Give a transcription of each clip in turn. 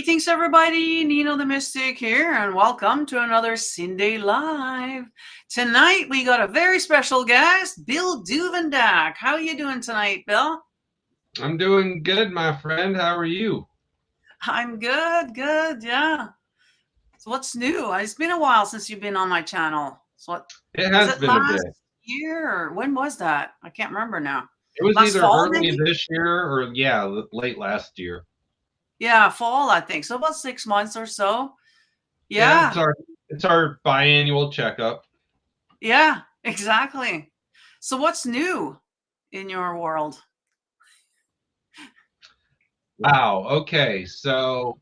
Greetings, everybody. Nino the Mystic here, and welcome to another SINDAY Live. Tonight, we got a very special guest, Bill Duvendack. How are you doing tonight, Bill? I'm doing good, my friend. How are you? I'm good, yeah. So what's new? It's been a while since you've been on my channel. So what, It was has it been a last bit. year, or when was that? I can't remember now. It was Last either fall, early maybe? this year or, yeah, late last year. Yeah, fall, I think. So about 6 months or so. Yeah, Yeah, it's our biannual checkup. yeah, exactly. So what's new in your world? Wow. Okay. So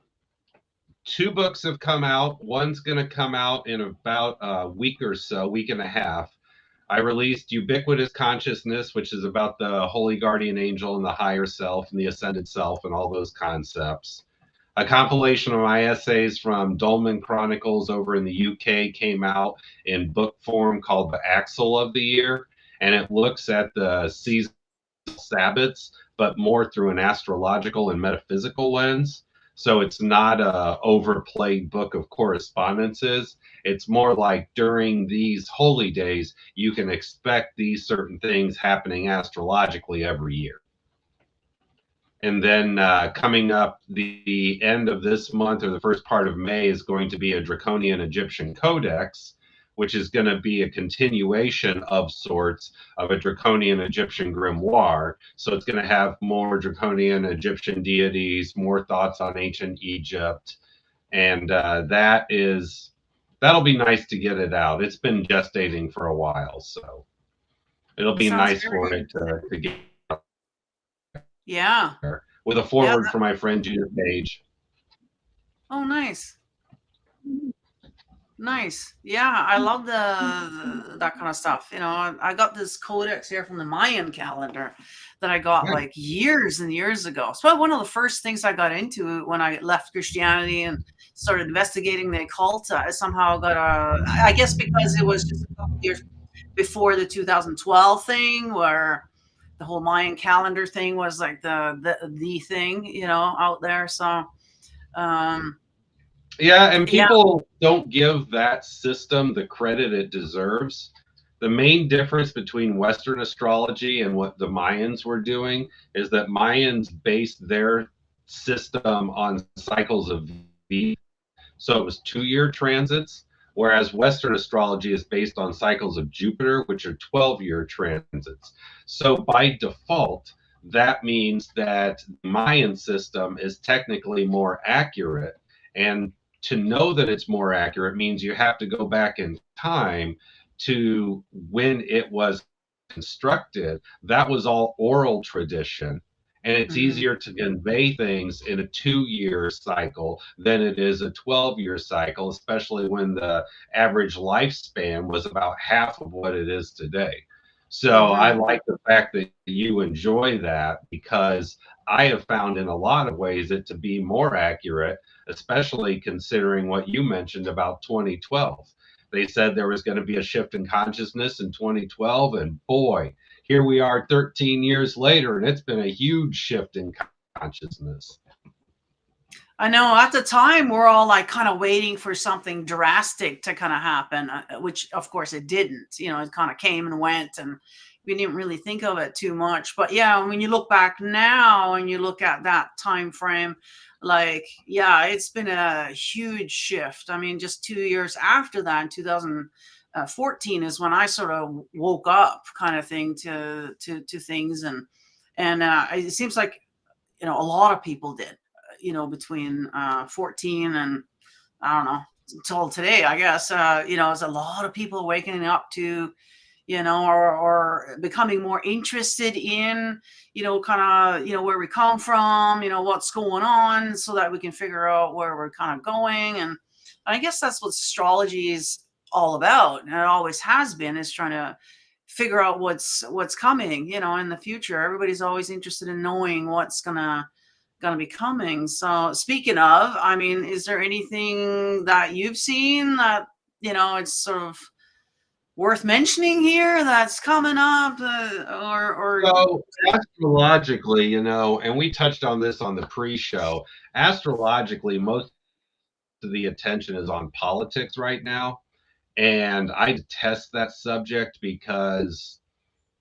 2 books have come out. One's going to come out in about a week or so, week and a half. I released Ubiquitous Consciousness, which is about the holy guardian angel and the higher self and the ascended self and all those concepts. A compilation of my essays from Dolmen Chronicles over in the UK came out in book form called The Axle of the Year, and it looks at the seasonal Sabbats, but more through an astrological and metaphysical lens. So it's not a overplayed book of correspondences. It's more like during these holy days, you can expect these certain things happening astrologically every year. And then coming up the end of this month or the first part of May is going to be a Draconian Egyptian Codex, which is going to be a continuation of sorts of a Draconian Egyptian grimoire. So it's going to have more Draconian Egyptian deities, more thoughts on ancient Egypt. And that'll be nice to get it out. It's been gestating for a while, so it'll That be sounds nice very for it interesting. to get Yeah. there with a Yeah. forward for my friend Judith Page. Oh, nice. Nice. Yeah, I love the that kind of stuff. You know, I got this codex here from the Mayan calendar that I got like years and years ago. It's probably one of the first things I got into when I left Christianity and started investigating the occult. I somehow got I guess because it was just a couple years before the 2012 thing where the whole Mayan calendar thing was like the thing, you know, out there. So um Yeah, and yeah. people don't give that system the credit it deserves. The main difference between Western astrology and what the Mayans were doing is that Mayans based their system on cycles of V. So it was 2 year transits, whereas Western astrology is based on cycles of Jupiter, which are 12-year transits. So by default, that means that the Mayan system is technically more accurate. And to know that it's more accurate means you have to go back in time to when it was constructed. That was all oral tradition. And it's Mhm. easier to convey things in a 2 year cycle than it is a 12-year cycle, especially when the average lifespan was about half of what it is today. So I Mhm. like the fact that you enjoy that because I have found in a lot of ways it to be more accurate, especially considering what you mentioned about 2012. They said there was going to be a shift in consciousness in 2012, and boy, here we are 13 years later, and it's been a huge shift in consciousness. I know at the time we're all like kind of waiting for something drastic to kind of happen, which of course it didn't. You know, it kind of came and went, and we didn't really think of it too much. But yeah, when you look back now and you look at that time frame, like yeah, it's been a huge shift. I mean, just 2 years after that, in 2014, is when I sort of woke up, kind of thing, to things, and it seems like you know a lot of people did, you know, between 14 and I don't know until today, I guess. You know, there's a lot of people waking up to, you know, or becoming more interested in, you know, kind of, you know, where we come from, you know, what's going on, so that we can figure out where we're kind of going. And I guess that's what astrology is all about, and it always has been, is trying to figure out what's coming, you know, in the future. Everybody's always interested in knowing what's gonna be coming. So speaking of, I mean, is there anything that you've seen that, you know, it's sort of worth mentioning here that's coming up, or So astrologically, you know, and we touched on this on the pre-show. Astrologically, most of the attention is on politics right now, and I detest that subject because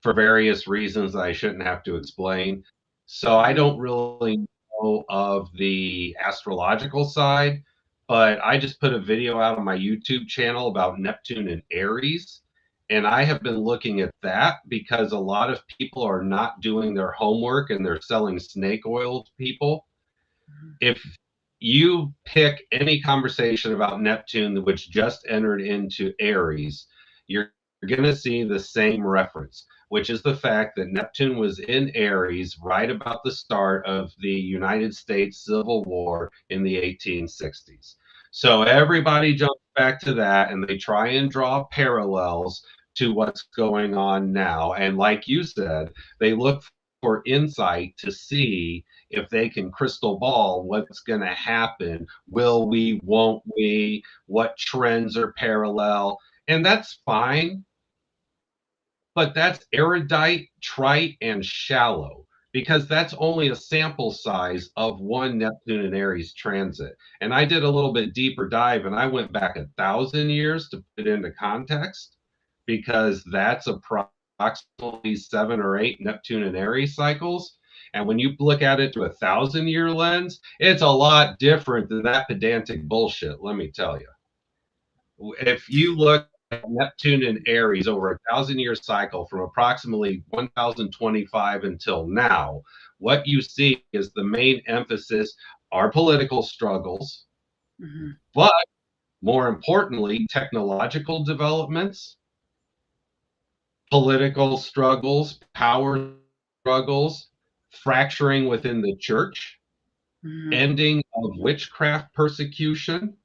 for various reasons I shouldn't have to explain. So I Mhm. don't really know of the astrological side, but I just put a video out on my YouTube channel about Neptune and Aries. And I have been looking at that because a lot of people are not doing their homework and they're selling snake oil to people. If you pick any conversation about Neptune which just entered into Aries, you're going to see the same reference, which is the fact that Neptune was in Aries right about the start of the United States Civil War in the 1860s. So everybody jumps back to that and they try and draw parallels to what's going on now. And like you said, they look for insight to see if they can crystal ball what's going to happen. Will we, won't we, what trends are parallel? And that's fine, but that's erudite, trite, and shallow because that's only a sample size of one Neptune and Aries transit. And I did a little bit deeper dive and I went back 1,000 years to put it into context because that's approximately 7 or 8 Neptune and Aries cycles. And when you look at it through 1,000 year lens, it's a lot different than that pedantic bullshit, let me tell you. If you look at Neptune and Aries over 1,000 year cycle from approximately 1025 until now, what you see is the main emphasis are political struggles, Mhm. but more importantly, technological developments, political struggles, power struggles, fracturing within the church, Mhm. ending of witchcraft persecution.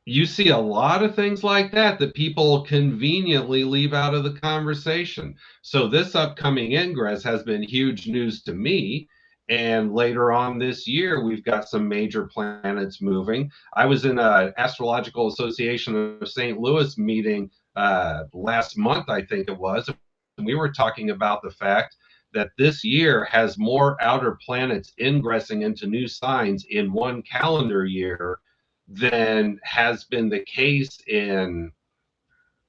You see a lot of things like that that people conveniently leave out of the conversation. So this upcoming ingress has been huge news to me. And later on this year, we've got some major planets moving. I was in an Astrological Association of St. Louis meeting last month, I think it was. And we were talking about the fact that this year has more outer planets ingressing into new signs in one calendar year than has been the case in,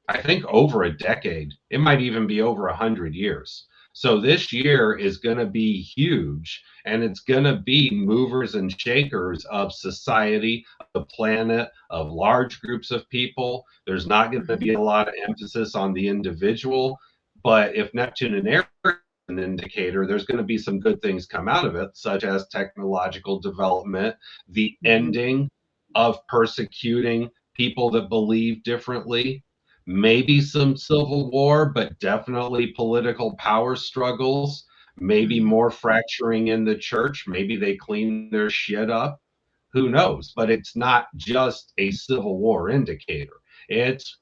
I think, over a decade. It might even be over 100 years. So this year is going to be huge, and it's going to be movers and shakers of society, of the planet, of large groups of people. There's not going to Mhm. be a lot of emphasis on the individual, but if Neptune and Aries an indicator, there's going to be some good things come out of it, such as technological development, the Mhm. ending of persecuting people that believe differently, maybe some civil war, but definitely political power struggles, maybe Mhm. more fracturing in the church. Maybe they clean their shit up. Who knows? But it's not just a civil war indicator. It's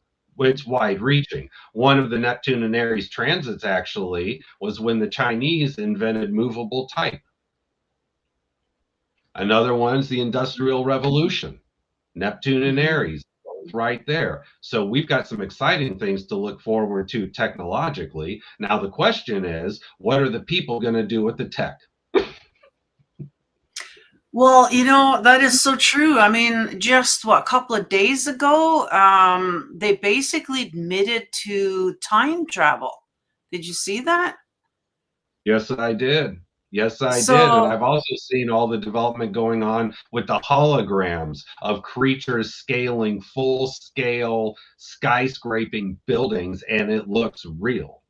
wide reaching. One of the Neptune and Aries transits actually was when the Chinese invented movable type. Another one's the Industrial Revolution. Neptune and Mhm. Aries right there. So we've got some exciting things to look forward to technologically. Now the question is, what are the people going to do with the tech? Well, that is so true. I mean, just what, a couple of days ago, they basically admitted to time travel. Did you see that? Yes, I did. Yes, I did. And So I've also seen all the development going on with the holograms of creatures scaling full scale skyscraping buildings, and it looks real.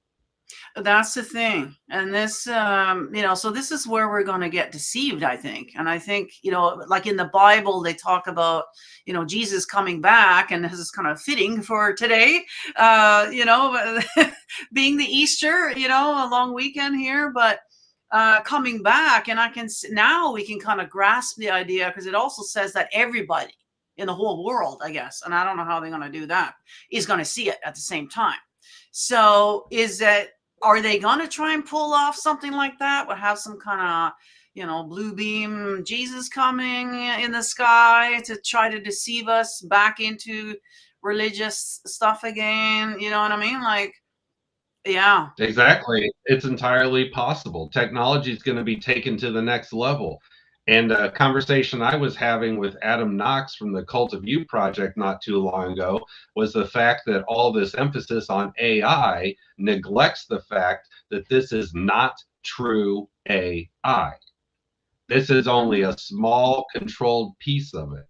that's the thing. And this, so this is where we're going to get deceived, I think. And I think, like in the Bible, they talk about, Jesus coming back, and this is kind of fitting for today, being the Easter, a long weekend here, but coming back. And now we can kind of grasp the idea, because it also says that everybody in the whole world, I guess, and I don't know how they're going to do that, is going to see it at the same time. So are they going to try and pull off something like that? Or have some kind of, blue beam Jesus coming in the sky to try to deceive us back into religious stuff again. You know what I mean? Like, yeah. Exactly. It's entirely possible. Technology is going to be taken to the next level. And a conversation I was having with Adam Knox from the Cult of You project not too long ago was the fact that all this emphasis on AI neglects the fact that this is not true AI. This is only a small controlled piece of it.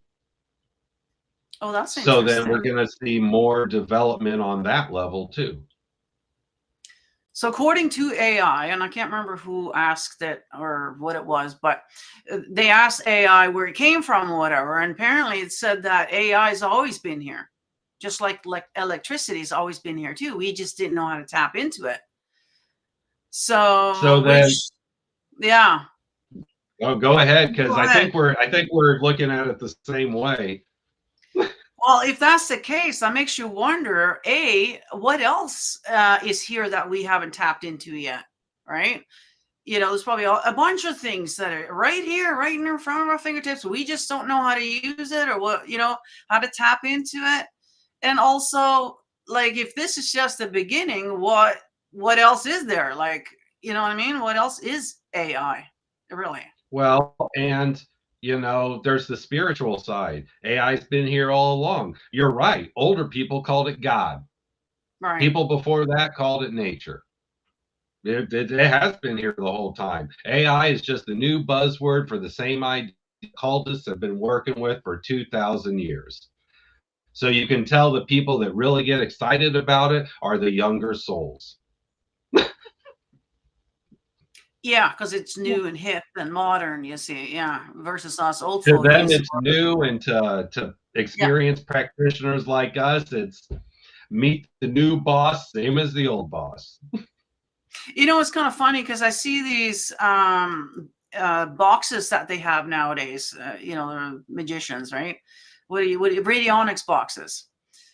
Oh, that's So then we're interesting. going to see more development on that level too. So according to AI, and I can't remember who asked it or what it was, but they asked AI where it came from or whatever, and apparently it said that AI has always been here, just like electricity has always been here too. We just didn't know how to tap into it. So So, then yeah. oh, go ahead, because Go I ahead. think we're looking at it the same way. Well, if that's the case, that makes you wonder, what else is here that we haven't tapped into yet, right? There's probably a bunch of things that are right here, right in front of our fingertips. We just don't know how to use it or how to tap into it. And also, like, if this is just the beginning, what else is there? Like, you know what I mean? What else is AI? Really? Well, and there's the spiritual side. AI's been here all along. You're right. Older people called it God. Right. People before that called it nature. It has been here the whole time. AI is just a new buzzword for the same idea cultists have been working with for 2,000 years. So you can tell the people that really get excited about it are the younger souls. Yeah, because it's new and hip and modern, you see. Yeah, versus us old To them, fogies. it's new, and to Yeah. experienced practitioners like us, it's meet the new boss, same as the old boss. It's kind of funny because I see these boxes that they have nowadays. They're magicians, right? What do you radionics boxes?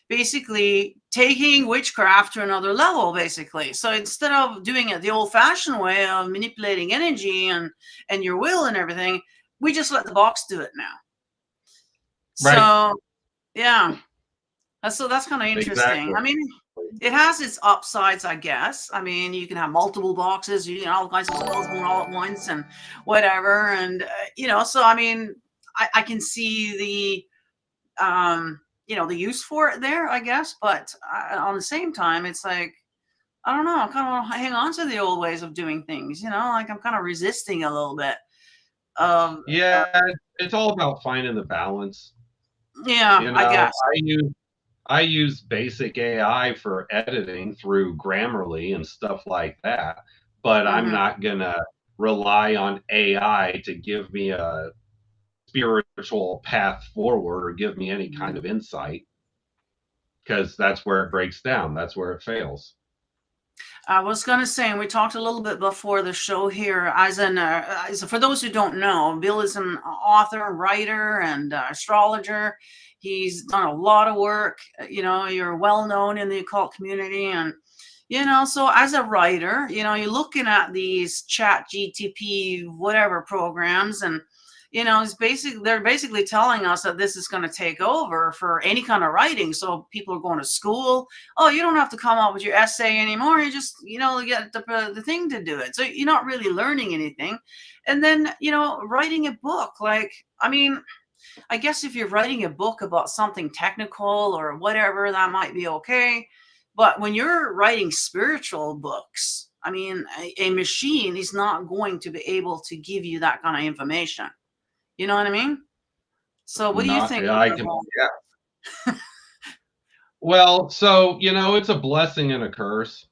Basically, taking witchcraft to another level. Basically, so instead of doing it the old-fashioned way of manipulating energy and your will and everything, we just let the box do it now. Right. So, yeah. So that's kind of interesting. Exactly. I mean, it has its upsides, I guess. I mean, you can have multiple boxes, all kinds of spells going all at once and whatever. And, so I mean, I can see the use for it there, I guess. But on the same time, it's like, I don't know, I kind of want to hang on to the old ways of doing things, like I'm kind of resisting a little bit. Yeah, it's all about finding the balance. Yeah, I guess. I use basic AI for editing through Grammarly and stuff like that, but I'm Mm-hmm. not gonna rely on AI to give me a spiritual path forward or give me any kind of insight, because that's where it breaks down. That's where it fails. I was going to say, and we talked a little bit before the show here, as for those who don't know, Bill is an author, writer, and astrologer. He's done a lot of work. You're well known in the occult community. And, so as a writer, you're looking at these chat GTP, whatever programs, and they're basically telling us that this is going to take over for any kind of writing. So people are going to school. Oh, you don't have to come up with your essay anymore. You just, get the thing to do it. So you're not really learning anything. And then, writing a book, like, I mean, I guess if you're writing a book about something technical or whatever, that might be okay. But when you're writing spiritual books, I mean, a machine is not going to be able to give you that kind of information. You know what I mean? So what do you Not think I of can all? Yeah. Well, so it's a blessing and a curse.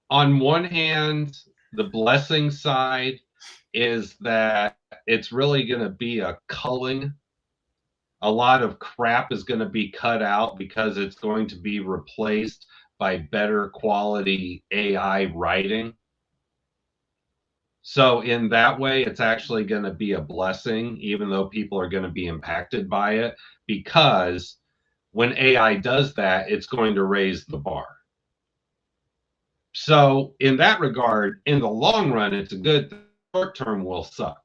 On one hand, the blessing side is that it's really going to be a culling. A lot of crap is going to be cut out because it's going to be replaced by better quality AI writing. So in that way, it's actually going to be a blessing, even though people are going to be impacted by it, because when AI does that, it's going to raise the bar. So in that regard, in the long run, it's a good thing. short term will suck.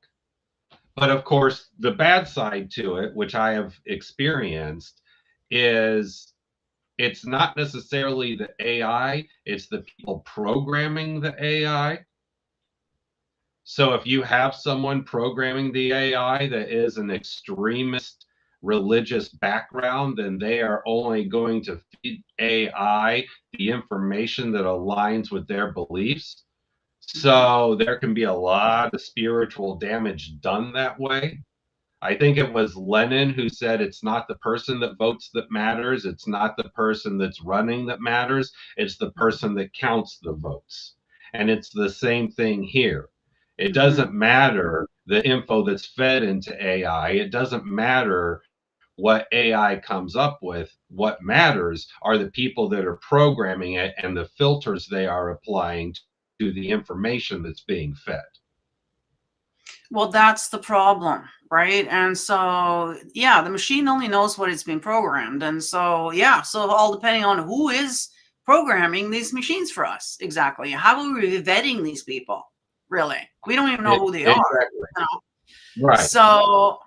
But of course, the bad side to it, which I have experienced, is it's not necessarily the AI, it's the people programming the AI. So if you have someone programming the AI that is an extremist religious background, then they are only going to feed AI the information that aligns with their beliefs. So there can be a lot of spiritual damage done that way. I think it was Lenin who said it's not the person that votes that matters. It's not the person that's running that matters. It's the person that counts the votes. And it's the same thing here. It doesn't matter the info that's fed into AI. It doesn't matter what AI comes up with. What matters are the people that are programming it and the filters they are applying to the information that's being fed. Well, that's the problem, right? And so, yeah, the machine only knows what it's been programmed. And so, yeah, so all depending on who is programming these machines for us. Exactly. How are we vetting these people? Really? We don't even know who they are. Exactly. You know? Right. So,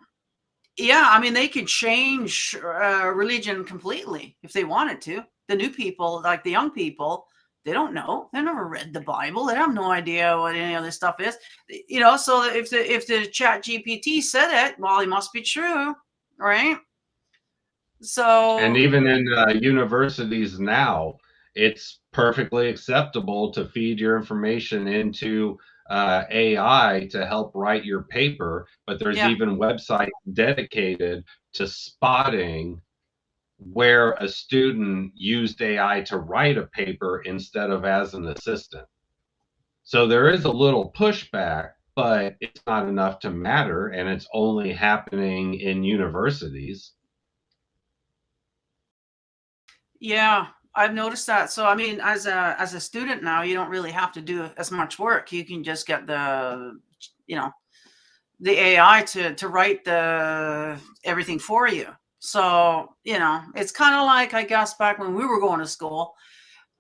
yeah, I mean, they could change religion completely if they wanted to. The new people, like the young people, they don't know. They never read the Bible. They have no idea what any of this stuff is. You know, so if the Chat GPT said it, well, it must be true, right? So, and even in universities now, it's perfectly acceptable to feed your information into AI to help write your paper, but there's yeah. even websites dedicated to spotting where a student used AI to write a paper instead of as an assistant. So there is a little pushback, but it's not enough to matter, and it's only happening in universities. Yeah, I've noticed that. So I mean, as a student now, you don't really have to do as much work. You can just get the, you know, the AI to write the everything for you. So, you know, it's kind of like, I guess, back when we were going to school,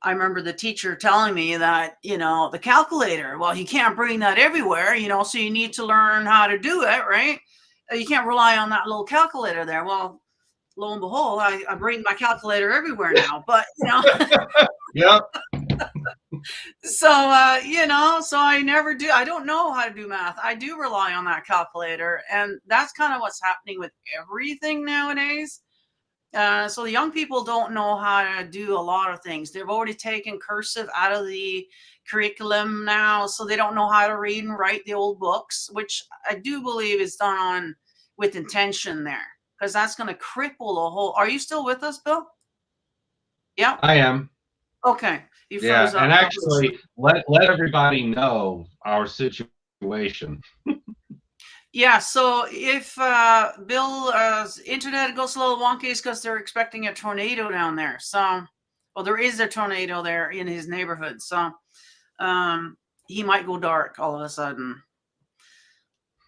I remember the teacher telling me that, you know, the calculator, well, you can't bring that everywhere, you know, so you need to learn how to do it, right? You can't rely on that little calculator there. Well, lo and behold, I bring my calculator everywhere now, but, you know. Yep. So, you know, so I don't know how to do math. I do rely on that calculator. And that's kind of what's happening with everything nowadays. So the young people don't know how to do a lot of things. They've already taken cursive out of the curriculum now. So they don't know how to read and write the old books, which I do believe is done on with intention there, because that's going to cripple the whole. Are you still with us, Bill? Yeah. I am. Okay. You Yeah, froze up. and actually, let everybody know our situation. Yeah, so if Bill's internet goes a little wonky, it's because they're expecting a tornado down there. So, well, there is a tornado there in his neighborhood. So, he might go dark all of a sudden.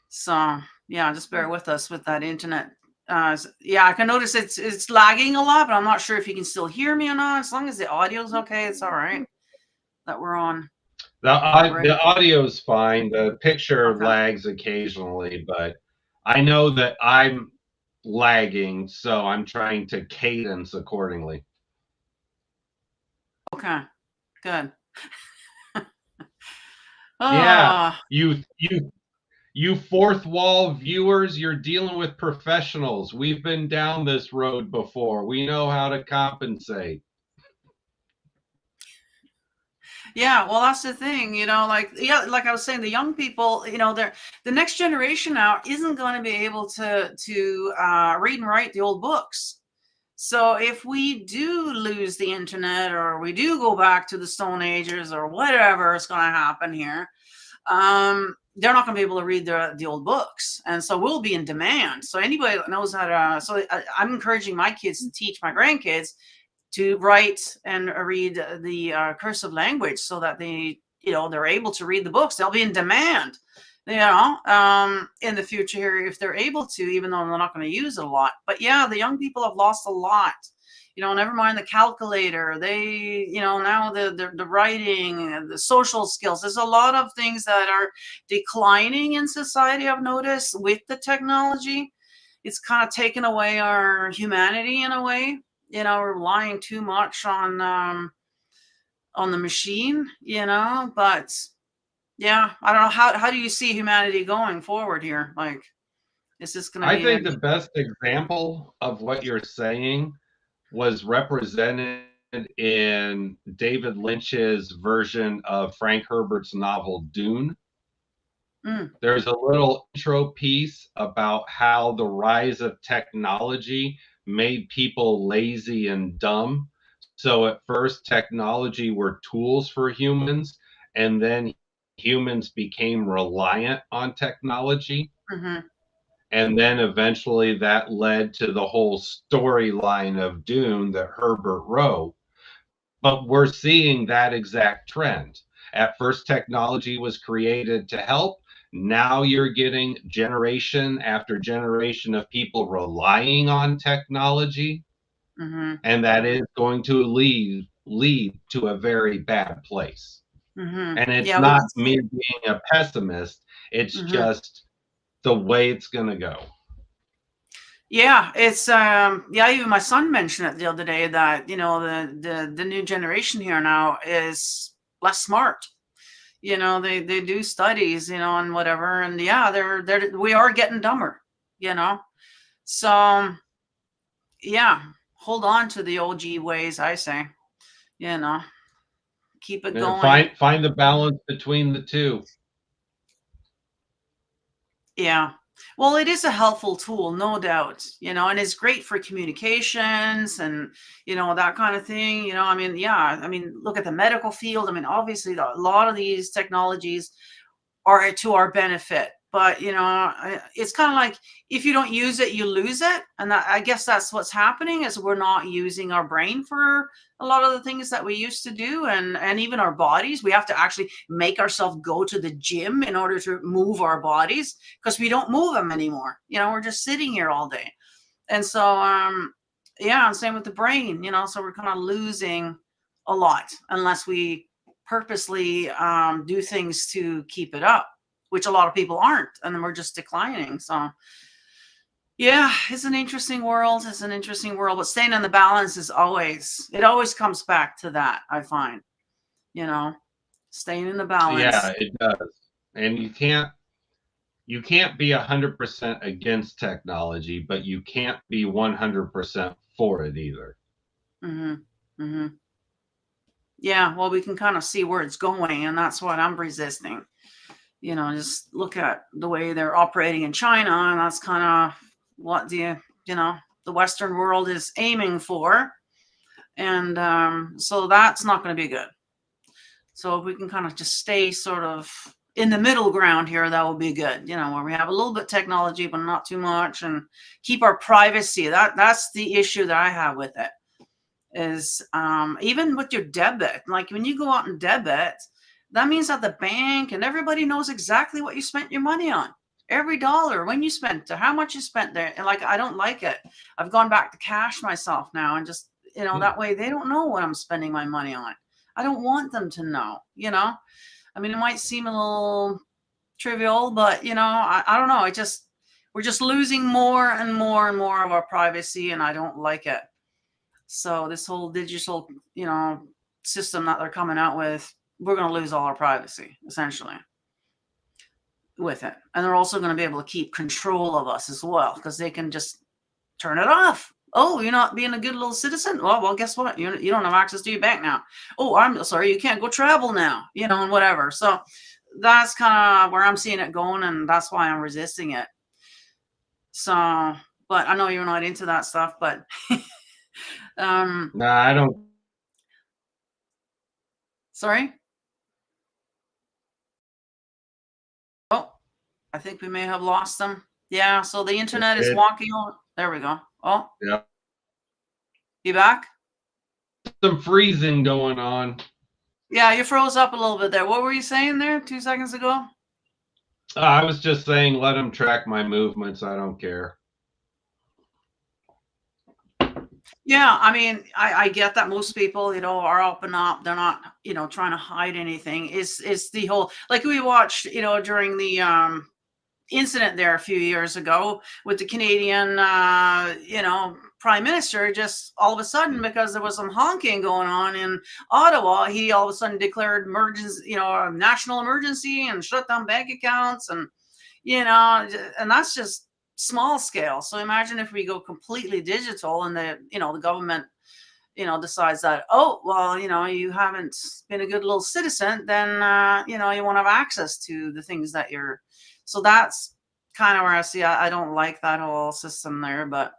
So, yeah, just bear with us with that internet. Yeah, I can notice it's lagging a lot, but I'm not sure if you can still hear me or not. As long as the audio's okay, it's all right that we're on. The audio's fine. The picture Okay. lags occasionally, but I know that I'm lagging, so I'm trying to cadence accordingly. Okay, good. Yeah, you fourth wall viewers, you're dealing with professionals. We've been down this road before. We know how to compensate. Yeah, well, that's the thing, you know, like, yeah, like I was saying, the young people, you know, the next generation now isn't going to be able to read and write the old books. So if we do lose the internet, or we do go back to the Stone Ages, or whatever is going to happen here, they're not going to be able to read the old books, and so we'll be in demand. So anybody that knows how to, I'm encouraging my kids to teach my grandkids to write and read the cursive language, so that they, you know, they're able to read the books. They'll be in demand. in the future here, if they're able to, even though they're not going to use it a lot. But yeah, the young people have lost a lot. Never mind the calculator. They, now the writing, the social skills. There's a lot of things that are declining in society, I've noticed, with the technology. It's kind of taken away our humanity in a way. We're relying too much on the machine, but yeah, I don't know. How do you see humanity going forward here? Like, is this going to I be think the best example of what you're saying was represented in David Lynch's version of Frank Herbert's novel Dune. There's a little intro piece about how the rise of technology made people lazy and dumb. So at first, technology were tools for humans, and then humans became reliant on technology. And then eventually that led to the whole storyline of Dune that Herbert wrote. But we're seeing that exact trend. At first, technology was created to help. Now you're getting generation after generation of people relying on technology. And that is going to lead to a very bad place. And it's Yeah, not me being a pessimist. It's just the way it's going to go. Yeah, it's even my son mentioned it the other day that the new generation here now is less smart. They do studies, and whatever, and yeah, we are getting dumber, so yeah, hold on to the OG ways, I say, keep it going. Find the balance between the two. Yeah. Well, it is a helpful tool, no doubt, and it's great for communications and, that kind of thing. Look at the medical field. Obviously, a lot of these technologies are to our benefit, but, it's kind of like if you don't use it, you lose it. And I guess that's what's happening is we're not using our brain for a lot of the things that we used to do. And even our bodies, we have to actually make ourselves go to the gym in order to move our bodies because we don't move them anymore. We're just sitting here all day. And so, and same with the brain, so we're kind of losing a lot unless we purposely do things to keep it up, which a lot of people aren't, and then we're just declining. So yeah, it's an interesting world. But staying in the balance it always comes back to that, I find, staying in the balance. Yeah, it does. And you can't be 100% against technology, but you can't be 100% for it either. Yeah, well, we can kind of see where it's going, and that's what I'm resisting. Just look at the way they're operating in China, and that's kind of what the Western world is aiming for. And so that's not going to be good. So if we can kind of just stay sort of in the middle ground here, that will be good, where we have a little bit of technology, but not too much, and keep our privacy. That's the issue that I have with it. Is even with your debit, like when you go out and debit, that means that the bank and everybody knows exactly what you spent your money on, every dollar, when you spent it, how much you spent there. And like, I don't like it. I've gone back to cash myself now, and just that way they don't know what I'm spending my money on. I don't want them to know. It might seem a little trivial, but I don't know. We're just losing more and more and more of our privacy, and I don't like it. So this whole digital, system that they're coming out with, we're going to lose all our privacy, essentially, with it. And they're also going to be able to keep control of us as well, because they can just turn it off. Oh, you're not being a good little citizen? Well, guess what? You don't have access to your bank now. Oh, I'm sorry, you can't go travel now, and whatever. So that's kind of where I'm seeing it going, and that's why I'm resisting it. So, but I know you're not into that stuff, but... No, I don't. Sorry? Oh, I think we may have lost them. Yeah, so the internet is walking on. There we go. Oh, yeah. You back? Some freezing going on. Yeah, you froze up a little bit there. What were you saying there 2 seconds ago? I was just saying, let them track my movements. I don't care. Yeah, I mean, I get that most people, are up and up. They're not, trying to hide anything. It's the whole, like we watched, during the incident there a few years ago with the Canadian, prime minister. Just all of a sudden, because there was some honking going on in Ottawa, he all of a sudden declared emergency, a national emergency, and shut down bank accounts, and and that's just small scale. So imagine if we go completely digital, and the government, decides that, oh, well, you haven't been a good little citizen, then, you won't have access to the things that you're. So that's kind of where I see, I don't like that whole system there, but,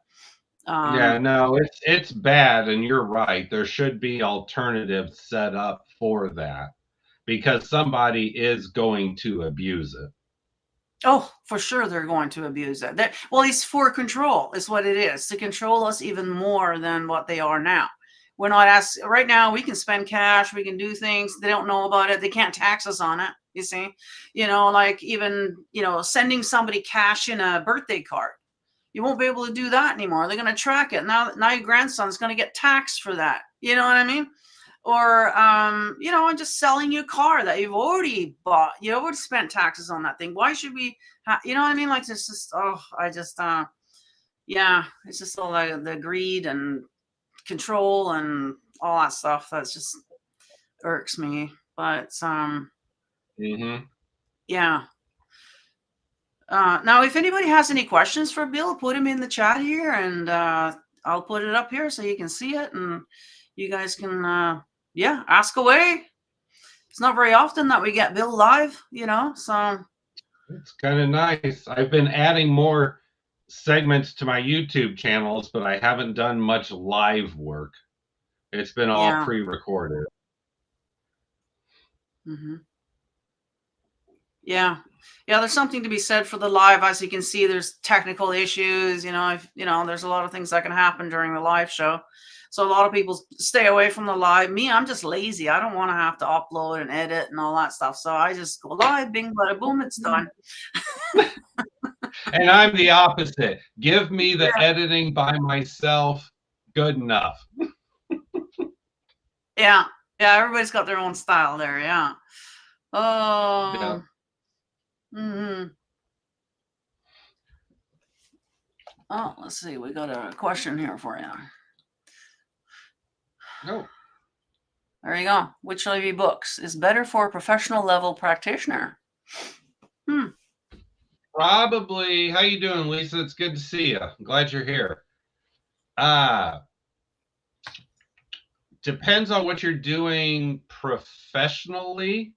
Yeah, um, no, it's bad, and you're right. There should be alternatives set up for that because somebody is going to abuse it. oh, for sure they're going to abuse it. Well, it's for control, is what it is, to control us even more than what they are now. We're not as right now. We can spend cash. We can do things. They don't know about it. They can't tax us on it. You see, like even sending somebody cash in a birthday card. You won't be able to do that anymore. They're going to track it now. Your grandson's going to get taxed for that. You know what I mean? Or and just selling you a car that you've already bought. You already spent taxes on that thing. Why should we you know what I mean? Like, it's just, I just yeah, it's just all the greed and control and all that stuff that's just irks me. But Hmm. yeah. Now if anybody has any questions for Bill, put them in the chat here, and I'll put it up here so you can see it, and you guys can yeah, ask away. It's not very often that we get Bill live, so It's kind of nice. I've been adding more segments to my YouTube channels, but I haven't done much live work. It's been all yeah. pre-recorded. Hmm. Yeah. Yeah, there's something to be said for the live. As you can see, there's technical issues, there's a lot of things that can happen during the live show. So a lot of people stay away from the live. Me, I'm just lazy. I don't want to have to upload and edit and all that stuff. So I just go live, bing, bada, boom, it's done. And I'm the opposite. Give me the Yeah. editing by myself. Good enough. Yeah. Yeah. Everybody's got their own style there. Yeah. Yeah. Oh. Hmm. Oh, let's see. We got a question here for you. No. There you go. Which of your books is better for a professional level practitioner? Probably. How you doing, Lisa? It's good to see you. I'm glad you're here. Uh Depends on what you're doing professionally.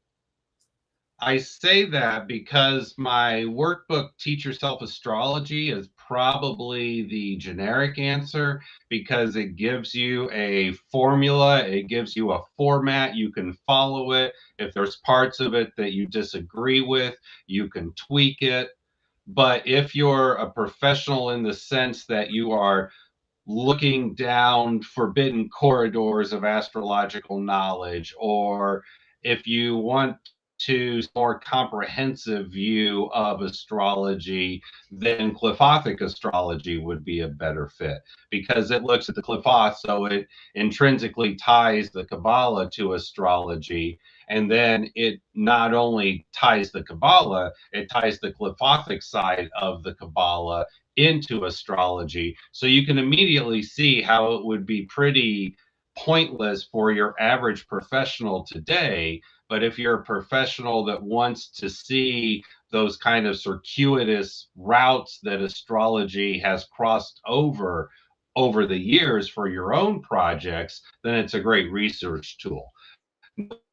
I say that because my workbook, Teach Yourself Astrology, is probably the generic answer because it gives you a formula, it gives you a format, you can follow it. If there's parts of it that you disagree with, you can tweak it. But if you're a professional in the sense that you are looking down forbidden corridors of astrological knowledge, or if you want to more comprehensive view of astrology, then Clifothic astrology would be a better fit because it looks at the Clifoth, so it intrinsically ties the Kabbalah to astrology. And then it not only ties the Kabbalah, it ties the Clifothic side of the Kabbalah into astrology. So you can immediately see how it would be pretty pointless for your average professional today. But if you're a professional that wants to see those kind of circuitous routes that astrology has crossed over the years for your own projects, then it's a great research tool.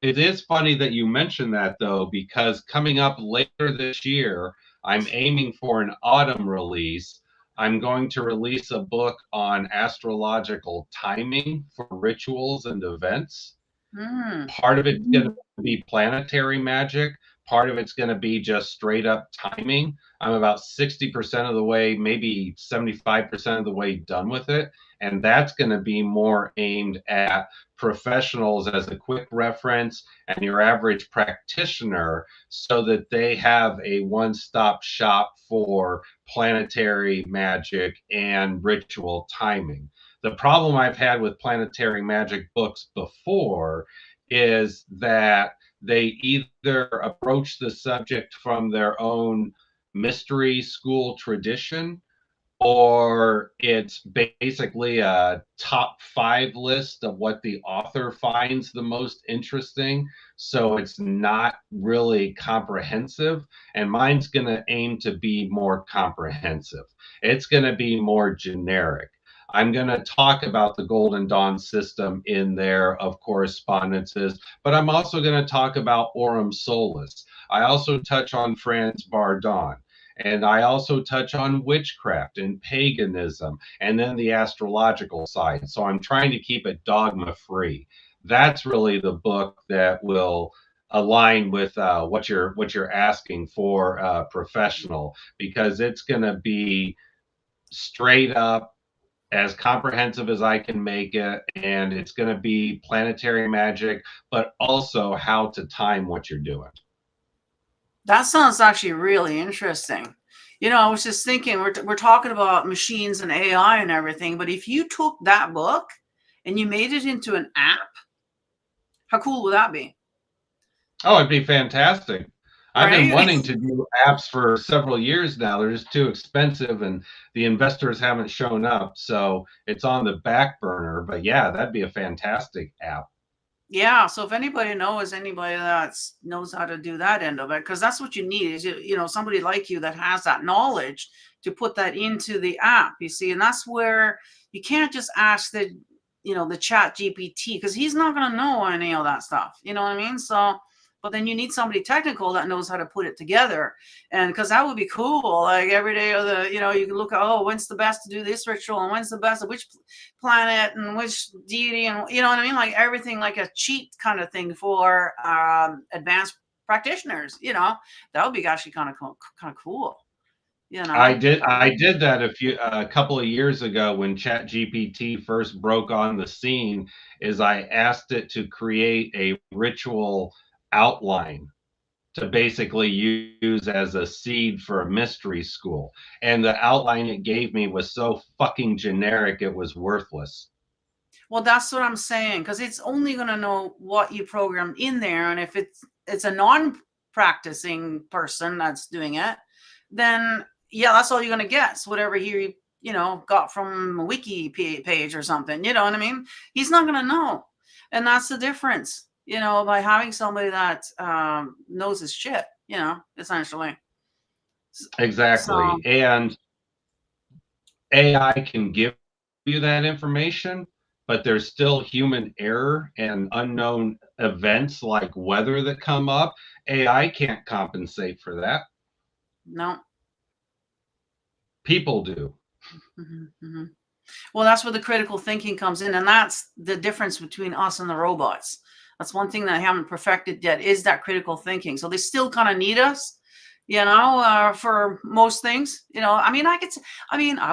It is funny that you mentioned that, though, because coming up later this year, I'm aiming for an autumn release. I'm going to release a book on astrological timing for rituals and events. Hmm. Part of it's going to be planetary magic, part of it's going to be just straight up timing. I'm about 60% of the way, maybe 75% of the way done with it. And that's going to be more aimed at professionals as a quick reference and your average practitioner, so that they have a one-stop shop for planetary magic and ritual timing. The problem I've had with planetary magic books before is that they either approach the subject from their own mystery school tradition, or it's basically a top 5 list of what the author finds the most interesting. So it's not really comprehensive. And mine's going to aim to be more comprehensive. It's going to be more generic. I'm going to talk about the Golden Dawn system in there of correspondences, but I'm also going to talk about Aurum Solis. I also touch on Franz Bardon. And I also touch on witchcraft and paganism and then the astrological side. So I'm trying to keep it dogma free. That's really the book that will align with what you're asking for, professional, because it's going to be straight up as comprehensive as I can make it, and it's going to be planetary magic, but also how to time what you're doing. That sounds actually really interesting. You know, I was just thinking, we're talking about machines and AI and everything, but if you took that book and you made it into an app, how cool would that be? Oh, it'd be fantastic. I've been Right? wanting to do apps for several years now. They're just too expensive and the investors haven't shown up. So it's on the back burner. But yeah, that'd be a fantastic app. Yeah. So if anybody knows anybody that knows how to do that end of it, because that's what you need is, you know, somebody like you that has that knowledge to put that into the app, you see, and that's where you can't just ask the, you know, the chat GPT, because he's not going to know any of that stuff. You know what I mean? So, but then you need somebody technical that knows how to put it together. And because that would be cool. Like every day of the, you know, you can look at, oh, when's the best to do this ritual and when's the best of which planet and which deity, and you know what I mean? Like everything, like a cheat kind of thing for advanced practitioners, you know, that would be actually kind of cool, you know. I did that a couple of years ago when ChatGPT first broke on the scene. Is I asked it to create a ritual outline to basically use as a seed for a mystery school. And the outline it gave me was so fucking generic, it was worthless. Well, that's what I'm saying, because it's only going to know what you programmed in there, and if it's a non-practicing person that's doing it, then yeah, that's all you're going to get. So whatever he, you know, got from a wiki page or something, you know what I mean? He's not going to know, and that's the difference, you know, by having somebody that knows his shit, you know, essentially. Exactly. So And AI can give you that information, but there's still human error and unknown events like weather that come up. AI can't compensate for that. no. People do. Mm-hmm. Well, that's where the critical thinking comes in, and that's the difference between us and the robots. That's one thing that I haven't perfected yet, is that critical thinking. So they still kind of need us, you know, for most things. You know, I mean, I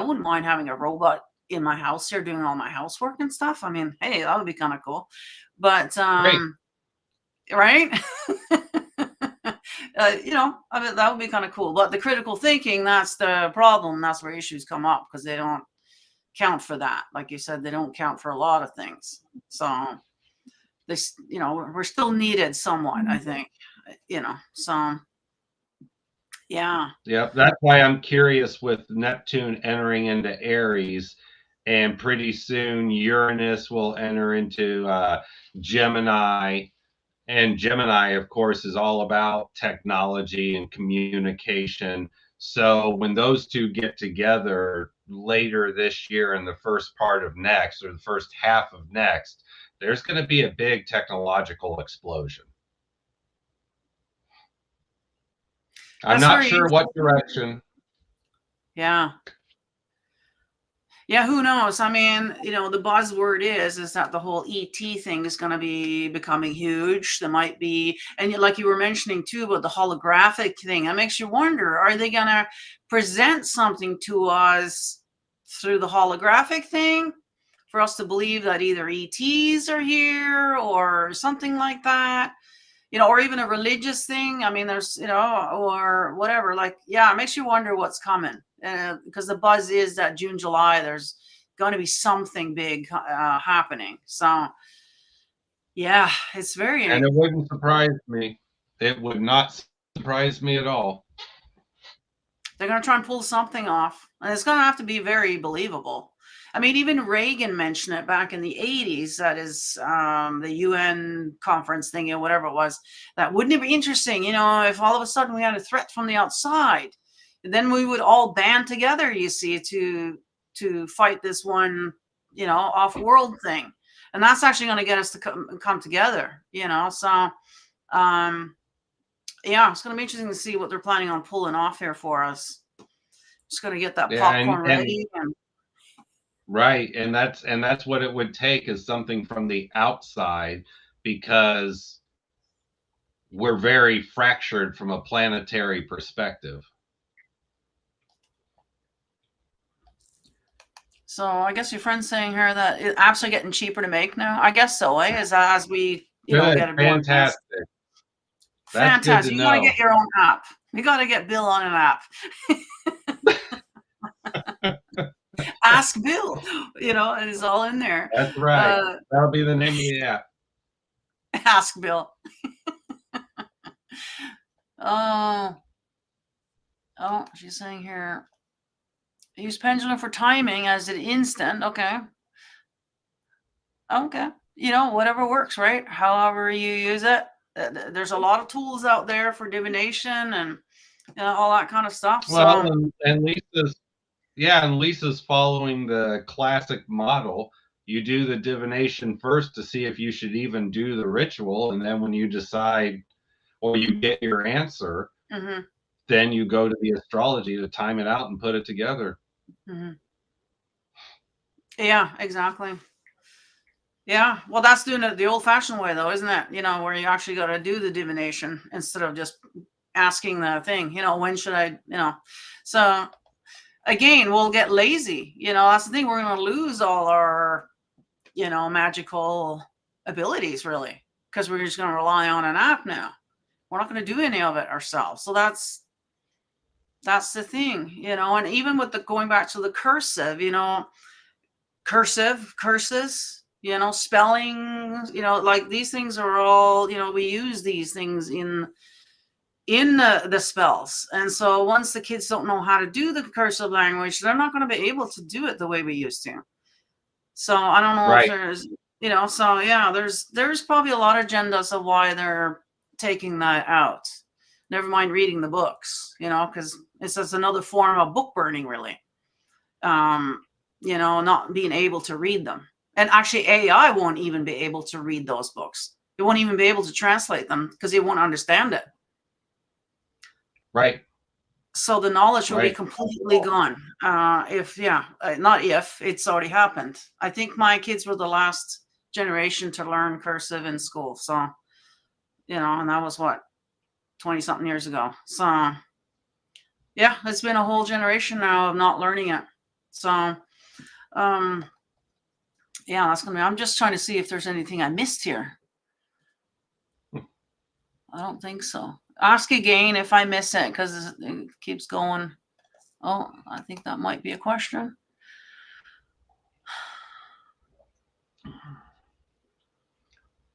wouldn't mind having a robot in my house here doing all my housework and stuff. I mean, hey, that would be kind of cool. But Great. right? You know, I mean, that would be kind of cool. But the critical thinking, that's the problem. That's where issues come up, because they don't count for that. Like you said, they don't count for a lot of things. So this, you know, we're still needed somewhat, I think, you know. So yeah. Yep. That's why I'm curious with Neptune entering into Aries, and pretty soon Uranus will enter into Gemini. And Gemini, of course, is all about technology and communication. So when those two get together later this year and the first part of next, or the first half of next, there's going to be a big technological explosion. I'm That's not where you, sure what direction. yeah. Yeah, who knows? I mean, the buzzword is that the whole ET thing is going to be becoming huge. There might be, and like you were mentioning too about the holographic thing, that makes you wonder, are they going to present something to us through the holographic thing for us to believe that either ETs are here or something like that? Or even a religious thing. I mean, there's, or whatever. Like, yeah, it makes you wonder what's coming. Because the buzz is that June, July, there's going to be something big happening. So, yeah, it's very. And it wouldn't surprise me. It would not surprise me at all. They're going to try and pull something off. And it's going to have to be very believable. I mean, even Reagan mentioned it back in the 80s. That is the UN conference thing or whatever it was. That wouldn't it be interesting, if all of a sudden we had a threat from the outside, then we would all band together, you see, to fight this one, off-world thing. And that's actually going to get us to come together, So, yeah, it's going to be interesting to see what they're planning on pulling off here for us. Just going to get that popcorn ready. Right, and that's what it would take, is something from the outside, because we're very fractured from a planetary perspective. So I guess your friend's saying here that apps are getting cheaper to make now. I guess so, as we Good, get it fantastic. Fantastic. That's good to know. You gotta get your own app. You gotta get Bill on an app. Ask Bill, and it's all in there. That's right. That'll be the name of the app. Ask Bill. Oh, she's saying here, use pendulum for timing as an instant. Okay. Whatever works, right? However you use it. There's a lot of tools out there for divination and all that kind of stuff. Well, and Lisa's following the classic model. You do the divination first to see if you should even do the ritual, and then when you decide or you get your answer, then you go to the astrology to time it out and put it together. Yeah, exactly. Yeah, well, that's doing it the old-fashioned way, though, isn't it? Where you actually got to do the divination instead of just asking the thing. When should I? So again, we'll get lazy. That's the thing. We're going to lose all our, magical abilities, really, because we're just going to rely on an app now. We're not going to do any of it ourselves. So that's the thing, And even with the going back to the cursive, curses. Spelling, like these things are all, we use these things in the spells. And so once the kids don't know how to do the cursive language, they're not going to be able to do it the way we used to. So I don't know if there's, so yeah, there's probably a lot of agendas of why they're taking that out. Never mind reading the books, because it's just another form of book burning, really. Not being able to read them. And actually, AI won't even be able to read those books. It won't even be able to translate them because it won't understand it. Right. So the knowledge will be completely gone. Not if, it's already happened. I think my kids were the last generation to learn cursive in school. So, and that was 20-something years ago. So, yeah, it's been a whole generation now of not learning it. So, yeah, that's gonna be. I'm just trying to see if there's anything I missed here. I don't think so. Ask again if I miss it, because it keeps going. Oh, I think that might be a question.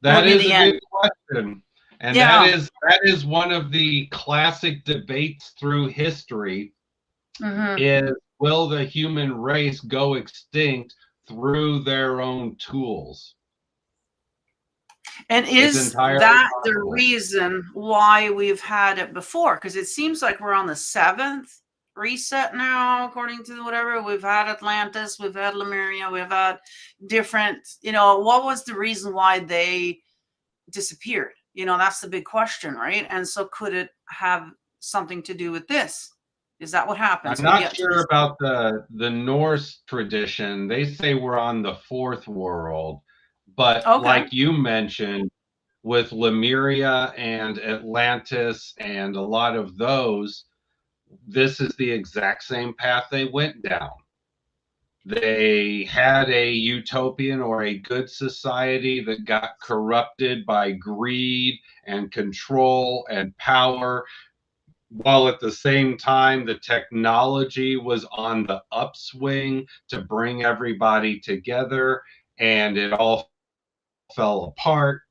That is a good question. And that is one of the classic debates through history. Is, will the human race go extinct through their own tools? And is that the reason why we've had it before? Because it seems like we're on the 7th reset now, according to whatever. We've had Atlantis, we've had Lemuria, we've had different, what was the reason why they disappeared? That's the big question, right? And so could it have something to do with this? Is that what happens? I'm We not get to sure this. about the Norse tradition. They say we're on the fourth world, but Okay. like you mentioned, with Lemuria and Atlantis and a lot of those, this is the exact same path they went down. They had a utopian or a good society that got corrupted by greed and control and power, while at the same time the technology was on the upswing to bring everybody together, and it all fell apart.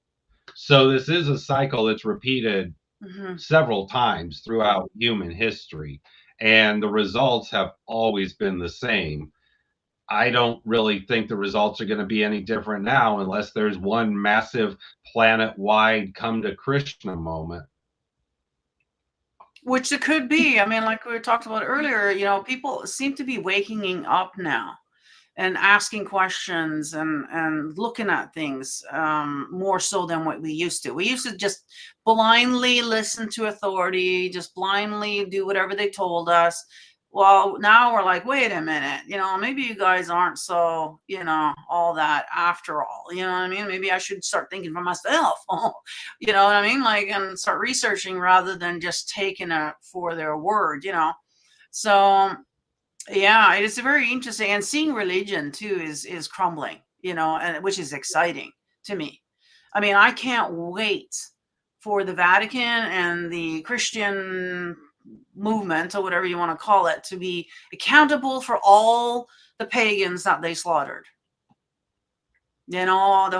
So this is a cycle that's repeated Hmm. several times throughout human history, and the results have always been the same. I don't really think the results are going to be any different now unless there's one massive planet-wide come to Krishna moment. Which it could be. I mean, like we talked about earlier, people seem to be waking up now and asking questions and looking at things more so than what we used to. We used to just blindly listen to authority, just blindly do whatever they told us. Well, now we're like, wait a minute, maybe you guys aren't so, all that after all. You know what I mean? Maybe I should start thinking for myself. You know what I mean? Like, and start researching rather than just taking it for their word. So yeah, it is very interesting, and seeing religion too is crumbling, and which is exciting to me. I mean, I can't wait for the Vatican and the Christian movement, or whatever you want to call it, to be accountable for all the pagans that they slaughtered. The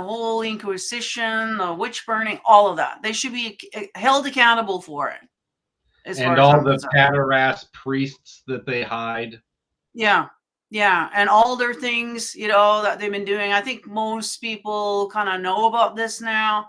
whole Inquisition, the witch burning, all of that. They should be held accountable for it, as far And as all I'm the concerned. pederast priests that they hide. Yeah. Yeah. And all their things, that they've been doing. I think most people kind of know about this now.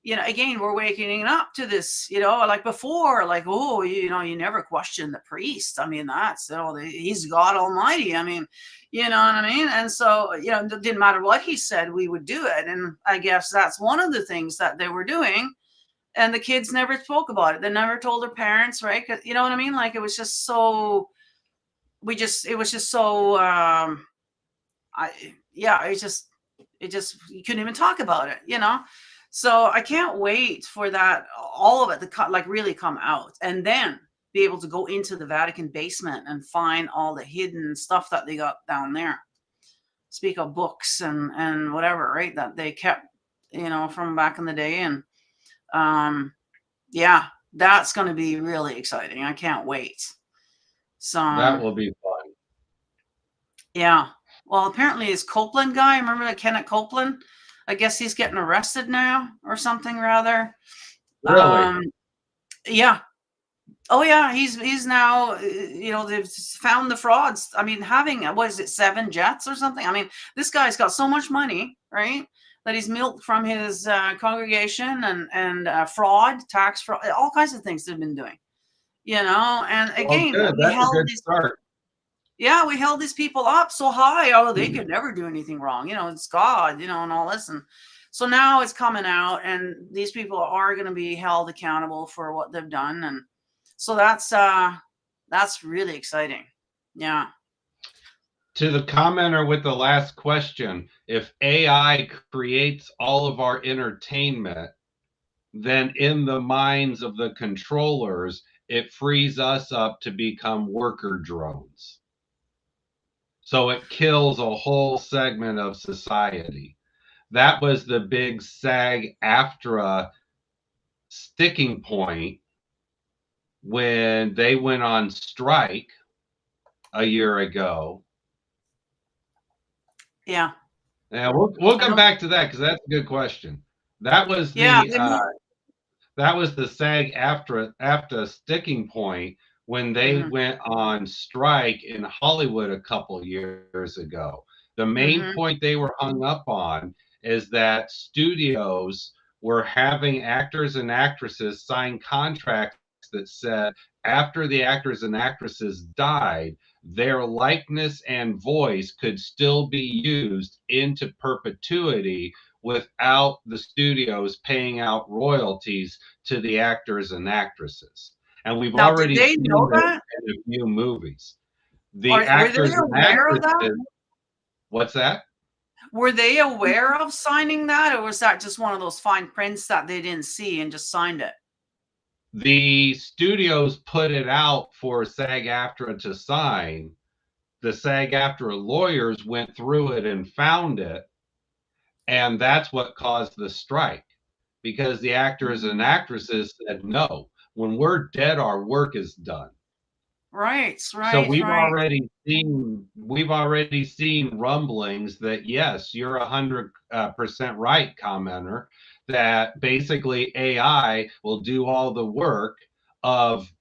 Again, we're waking up to this, like before, like, oh, you never question the priest. I mean, that's, he's God Almighty. I mean, you know what I mean? And so, it didn't matter what he said, we would do it. And I guess that's one of the things that they were doing. And the kids never spoke about it. They never told their parents, right? 'Cause, you know what I mean? Like, it was just so, it was just so, yeah, it just, you couldn't even talk about it. So I can't wait for that, all of it to like really come out, and then be able to go into the Vatican basement and find all the hidden stuff that they got down there. Speak of books and whatever, right? That they kept, from back in the day. And yeah, that's going to be really exciting. I can't wait. So That will be fun. yeah. Well, apparently his Copeland guy, remember that Kenneth Copeland? I guess he's getting arrested now or something rather. Really? Yeah. Oh yeah, he's now, they've found the frauds. I mean, having, what is it, 7 jets or something? I mean, this guy's got so much money, right? That he's milked from his congregation and fraud, tax fraud, all kinds of things they've been doing. And Well, again, good. we That's a held good these start. yeah, we held these people up so high. Oh, they could never do anything wrong. It's God, and all this. And so now it's coming out, and these people are going to be held accountable for what they've done. And so that's really exciting. Yeah. To the commenter with the last question, if AI creates all of our entertainment, then in the minds of the controllers, it frees us up to become worker drones. So it kills a whole segment of society. That was the big SAG-AFTRA sticking point when they went on strike a year ago. Yeah. Yeah, we'll come back to that because that's a good question. That was Yeah. the SAG-AFTRA sticking point when they Mm-hmm. went on strike in Hollywood a couple years ago. The main Mm-hmm. point they were hung up on is that studios were having actors and actresses sign contracts that said after the actors and actresses died, their likeness and voice could still be used into perpetuity without the studios paying out royalties to the actors and actresses. and we've Now, did already they seen know this that? in a few movies. The Or were they actors and aware of that? actresses, what's that? Were they aware of signing that, or was that just one of those fine prints that they didn't see and just signed it? The studios put it out for SAG-AFTRA to sign. The SAG-AFTRA lawyers went through it and found it, and that's what caused the strike, because the actors and actresses said, no, when we're dead, our work is done. Right, So right, right. we've already seen rumblings that yes, you're 100% right, commenter, that basically AI will do all the work of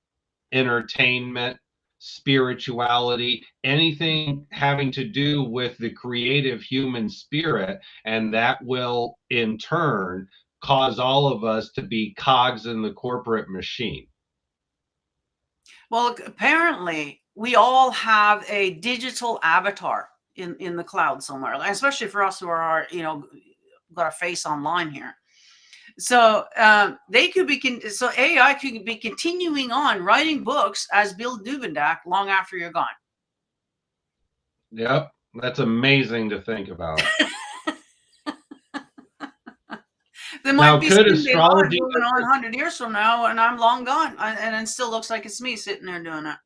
entertainment, spirituality, anything having to do with the creative human spirit, and that will in turn cause all of us to be cogs in the corporate machine. Well, apparently, we all have a digital avatar in the cloud somewhere, especially for us who are, got our face online here. So they could be, so AI could be continuing on writing books as Bill Duvendack long after you're gone. Yep, that's amazing to think about. They might Now, be could SINDAY live astrology moving on 100 years from now, and I'm long gone, and it still looks like it's me sitting there doing it.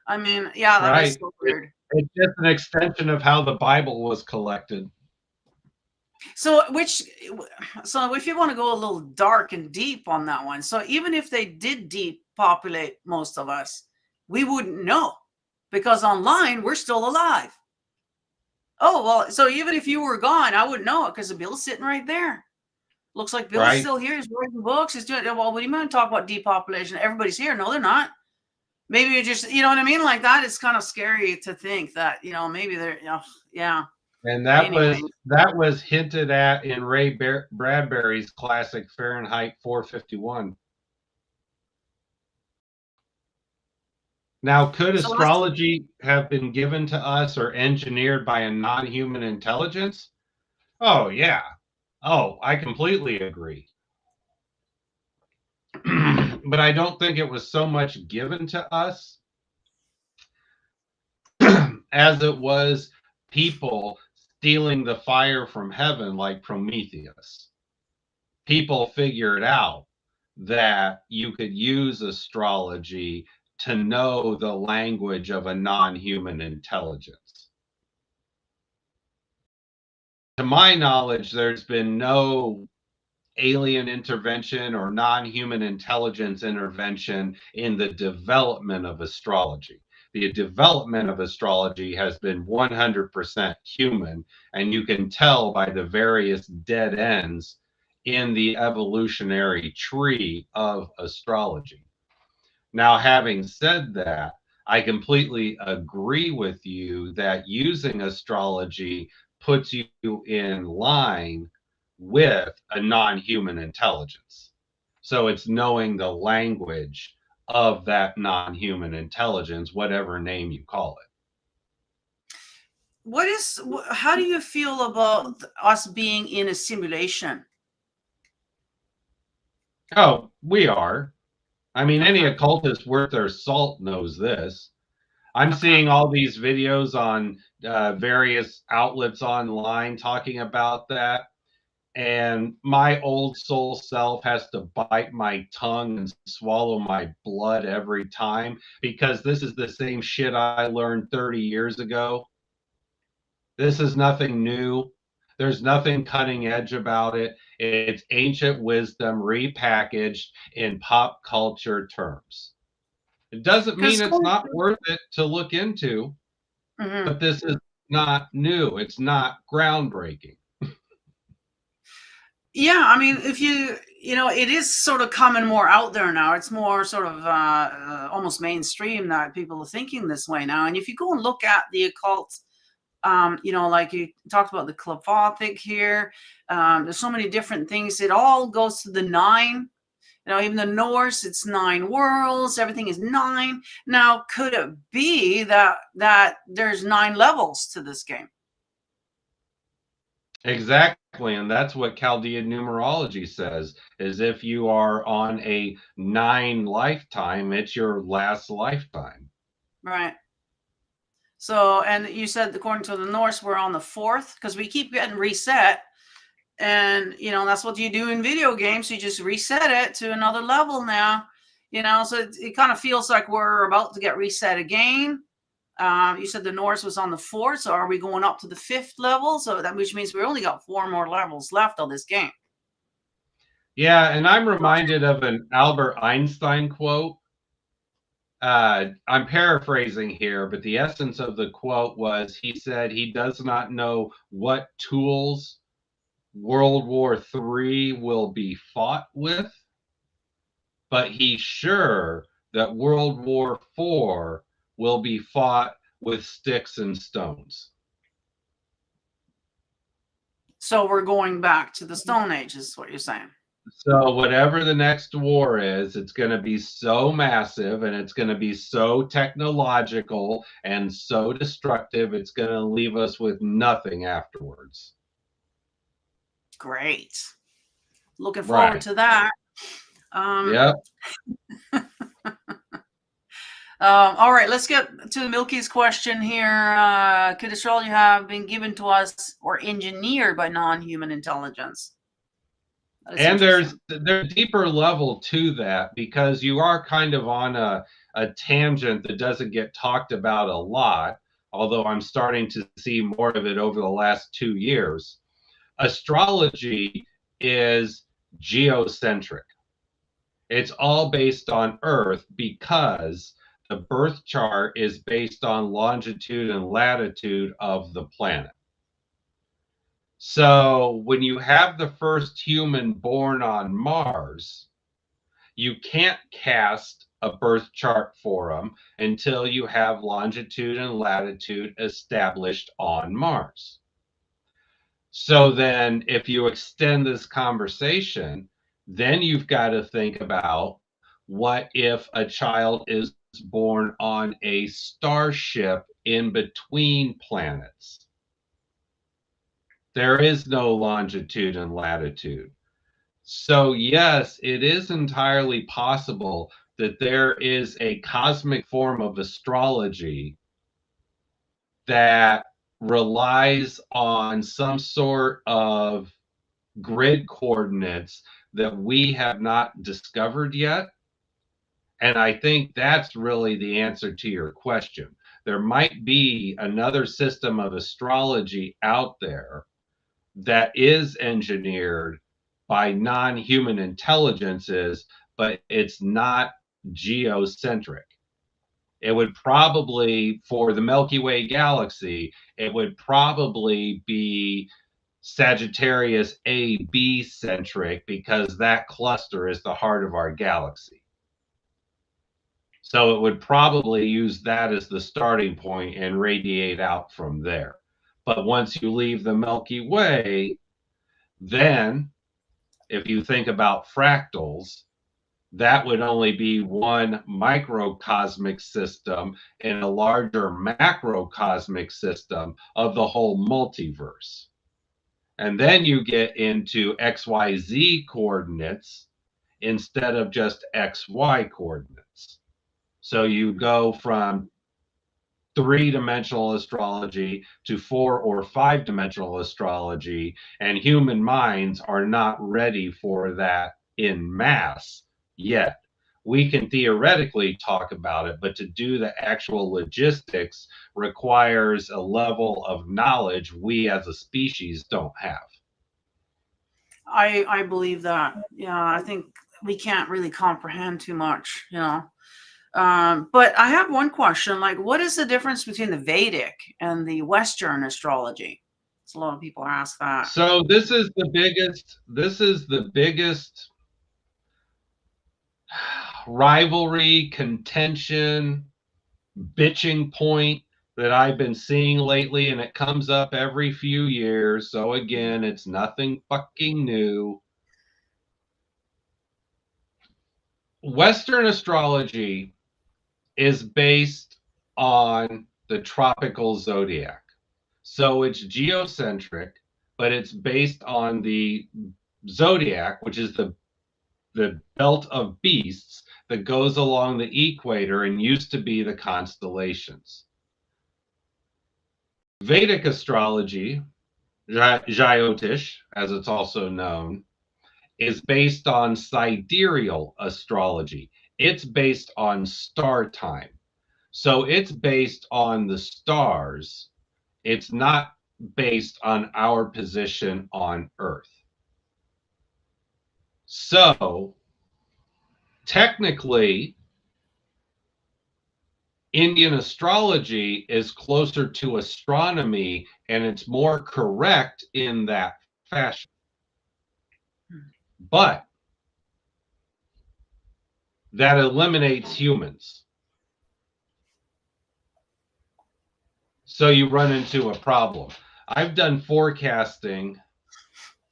I mean, yeah, that is right? so weird. It's just an extension of how the Bible was collected. So, so if you want to go a little dark and deep on that one, so even if they did depopulate most of us, we wouldn't know, because online we're still alive. Oh, well, so even if you were gone, I wouldn't know it because Bill's sitting right there. Looks like Bill's Right? still here. He's writing books. He's doing, well, what do you mean talk about depopulation? Everybody's here. No, they're not. Maybe you just, you know what I mean? Like that, it's kind of scary to think that, maybe they're, yeah. And Anyway. that was hinted at in Ray Bradbury's classic Fahrenheit 451. Now, could So let's, astrology have been given to us or engineered by a non-human intelligence? Oh, yeah. Oh, I completely agree. But I don't think it was so much given to us as it was people stealing the fire from heaven like Prometheus. People figured out that you could use astrology to know the language of a non-human intelligence. To my knowledge, there's been no alien intervention or non-human intelligence intervention in the development of astrology. The development of astrology has been 100% human, and you can tell by the various dead ends in the evolutionary tree of astrology. Now, having said that, I completely agree with you that using astrology puts you in line with a non-human intelligence. So it's knowing the language of that non-human intelligence, whatever name you call it. how do you feel about us being in a simulation? Oh, we are. I mean, any Okay. occultist worth their salt knows this. I'm Okay. seeing all these videos on various outlets online talking about that. And my old soul self has to bite my tongue and swallow my blood every time because this is the same shit I learned 30 years ago. This is nothing new. There's nothing cutting edge about it. It's ancient wisdom repackaged in pop culture terms. It doesn't mean it's not worth it to look into, but this is not new. It's not groundbreaking. Yeah, I mean, if it is sort of coming more out there now. It's more sort of almost mainstream that people are thinking this way now. And if you go and look at the occult, like you talked about the Clepothic here, there's so many different things. It all goes to the 9. Even the Norse, it's 9 worlds. Everything is 9. Now, could it be that there's 9 levels to this game? Exactly, and that's what Chaldean numerology says, is if you are on a 9 lifetime, it's your last lifetime. Right. So, and you said according to the Norse, we're on the 4th because we keep getting reset. And, you know, that's what you do in video games. You just reset it to another level now, you know, so it kind of feels like we're about to get reset again. You said the Norse was on the 4th. So are we going up to the 5th level? So that, which means we only got 4 more levels left of this game. Yeah, and I'm reminded of an Albert Einstein quote. I'm paraphrasing here, but the essence of the quote was he said he does not know what tools World War III will be fought with, but he's sure that World War IV will be fought with sticks and stones. So we're going back to the Stone Age, is what you're saying. So whatever the next war is, it's going to be so massive and it's going to be so technological and so destructive, it's going to leave us with nothing afterwards. Great. Looking forward to that. Yep. All right, let's get to Milky's question here. Could astrology have been given to us or engineered by non-human intelligence? And there's a deeper level to that, because you are kind of on a tangent that doesn't get talked about a lot, although I'm starting to see more of it over the last 2 years. Astrology is geocentric. It's all based on Earth because the birth chart is based on longitude and latitude of the planet. So when you have the first human born on Mars, you can't cast a birth chart for them until you have longitude and latitude established on Mars. So then if you extend this conversation, then you've got to think about, what if a child is born on a starship in between planets? There is no longitude and latitude. So yes, it is entirely possible that there is a cosmic form of astrology that relies on some sort of grid coordinates that we have not discovered yet. And I think that's really the answer to your question. There might be another system of astrology out there that is engineered by non-human intelligences, but it's not geocentric. It would probably, for the Milky Way galaxy, it would probably be Sagittarius AB centric, because that cluster is the heart of our galaxy. So it would probably use that as the starting point and radiate out from there. But once you leave the Milky Way, then if you think about fractals, that would only be one microcosmic system in a larger macrocosmic system of the whole multiverse. And then you get into XYZ coordinates instead of just XY coordinates. So you go from 3-dimensional astrology to 4 or 5-dimensional astrology, and human minds are not ready for that in mass yet. We can theoretically talk about it, but to do the actual logistics requires a level of knowledge we as a species don't have. I believe that. Yeah, I think we can't really comprehend too much, you know. But I have one question, like, what is the difference between the Vedic and the Western astrology? So a lot of people ask that. So this is the biggest rivalry, contention, bitching point that I've been seeing lately, and it comes up every few years. So again, it's nothing fucking new. Western astrology is based on the tropical zodiac. So it's geocentric, but it's based on the zodiac, which is the belt of beasts that goes along the equator and used to be the constellations. Vedic astrology, Jyotish, as it's also known, is based on sidereal astrology. It's based on star time. So it's based on the stars. It's not based on our position on Earth. So technically, Indian astrology is closer to astronomy, and it's more correct in that fashion. But that eliminates humans. So you run into a problem. I've done forecasting.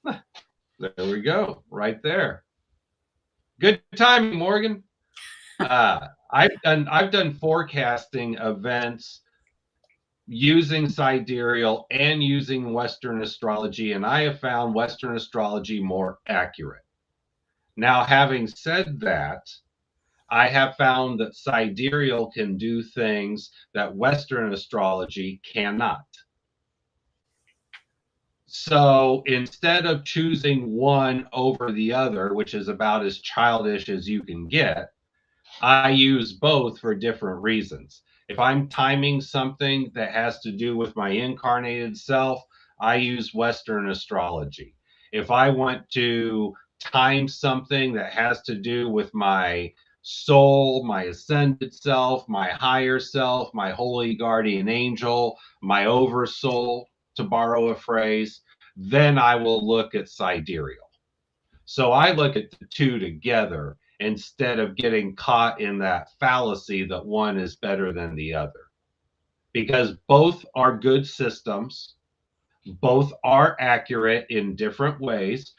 There we go, right there. Good timing, Morgan. I've done forecasting events using sidereal and using Western astrology, and I have found Western astrology more accurate. Now, having said that, I have found that sidereal can do things that Western astrology cannot. So instead of choosing one over the other, which is about as childish as you can get, I use both for different reasons. If I'm timing something that has to do with my incarnated self, I use Western astrology. If I want to time something that has to do with my soul, my ascended self, my higher self, my holy guardian angel, my oversoul, to borrow a phrase, then I will look at sidereal. So I look at the two together instead of getting caught in that fallacy that one is better than the other. Because both are good systems, both are accurate in different ways,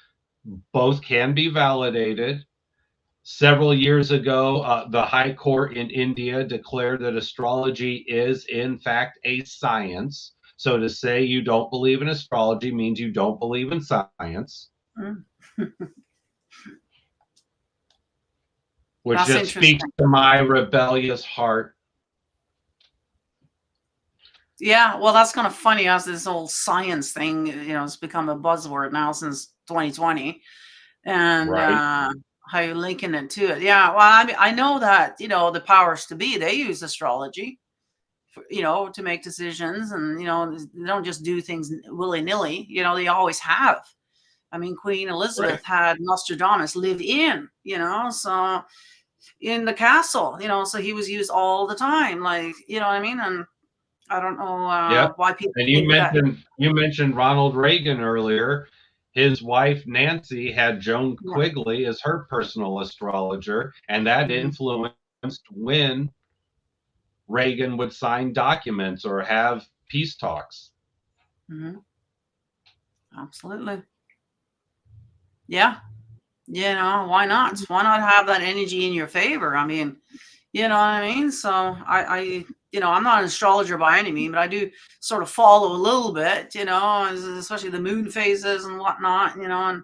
both can be validated. Several years ago, the High Court in India declared that astrology is, in fact, a science. So to say you don't believe in astrology means you don't believe in science. Which That's just speaks to my rebellious heart. Yeah, well, that's kind of funny as this whole science thing, it's become a buzzword now since 2020, and Right. how you're linking it to it. Yeah, well, I mean, I know that the powers to be, they use astrology, to make decisions, and they don't just do things willy nilly. They always have. I mean, Queen Elizabeth had Nostradamus live in, so in the castle, so he was used all the time, like, what I mean? And I don't know why people and think that. You mentioned Ronald Reagan earlier. His wife Nancy had Joan Quigley as her personal astrologer, and that influenced when Reagan would sign documents or have peace talks. Absolutely. Yeah. Why not? Why not have that energy in your favor? I mean, you know what I mean? So I'm not an astrologer by any means, but I do sort of follow a little bit, especially the moon phases and whatnot, and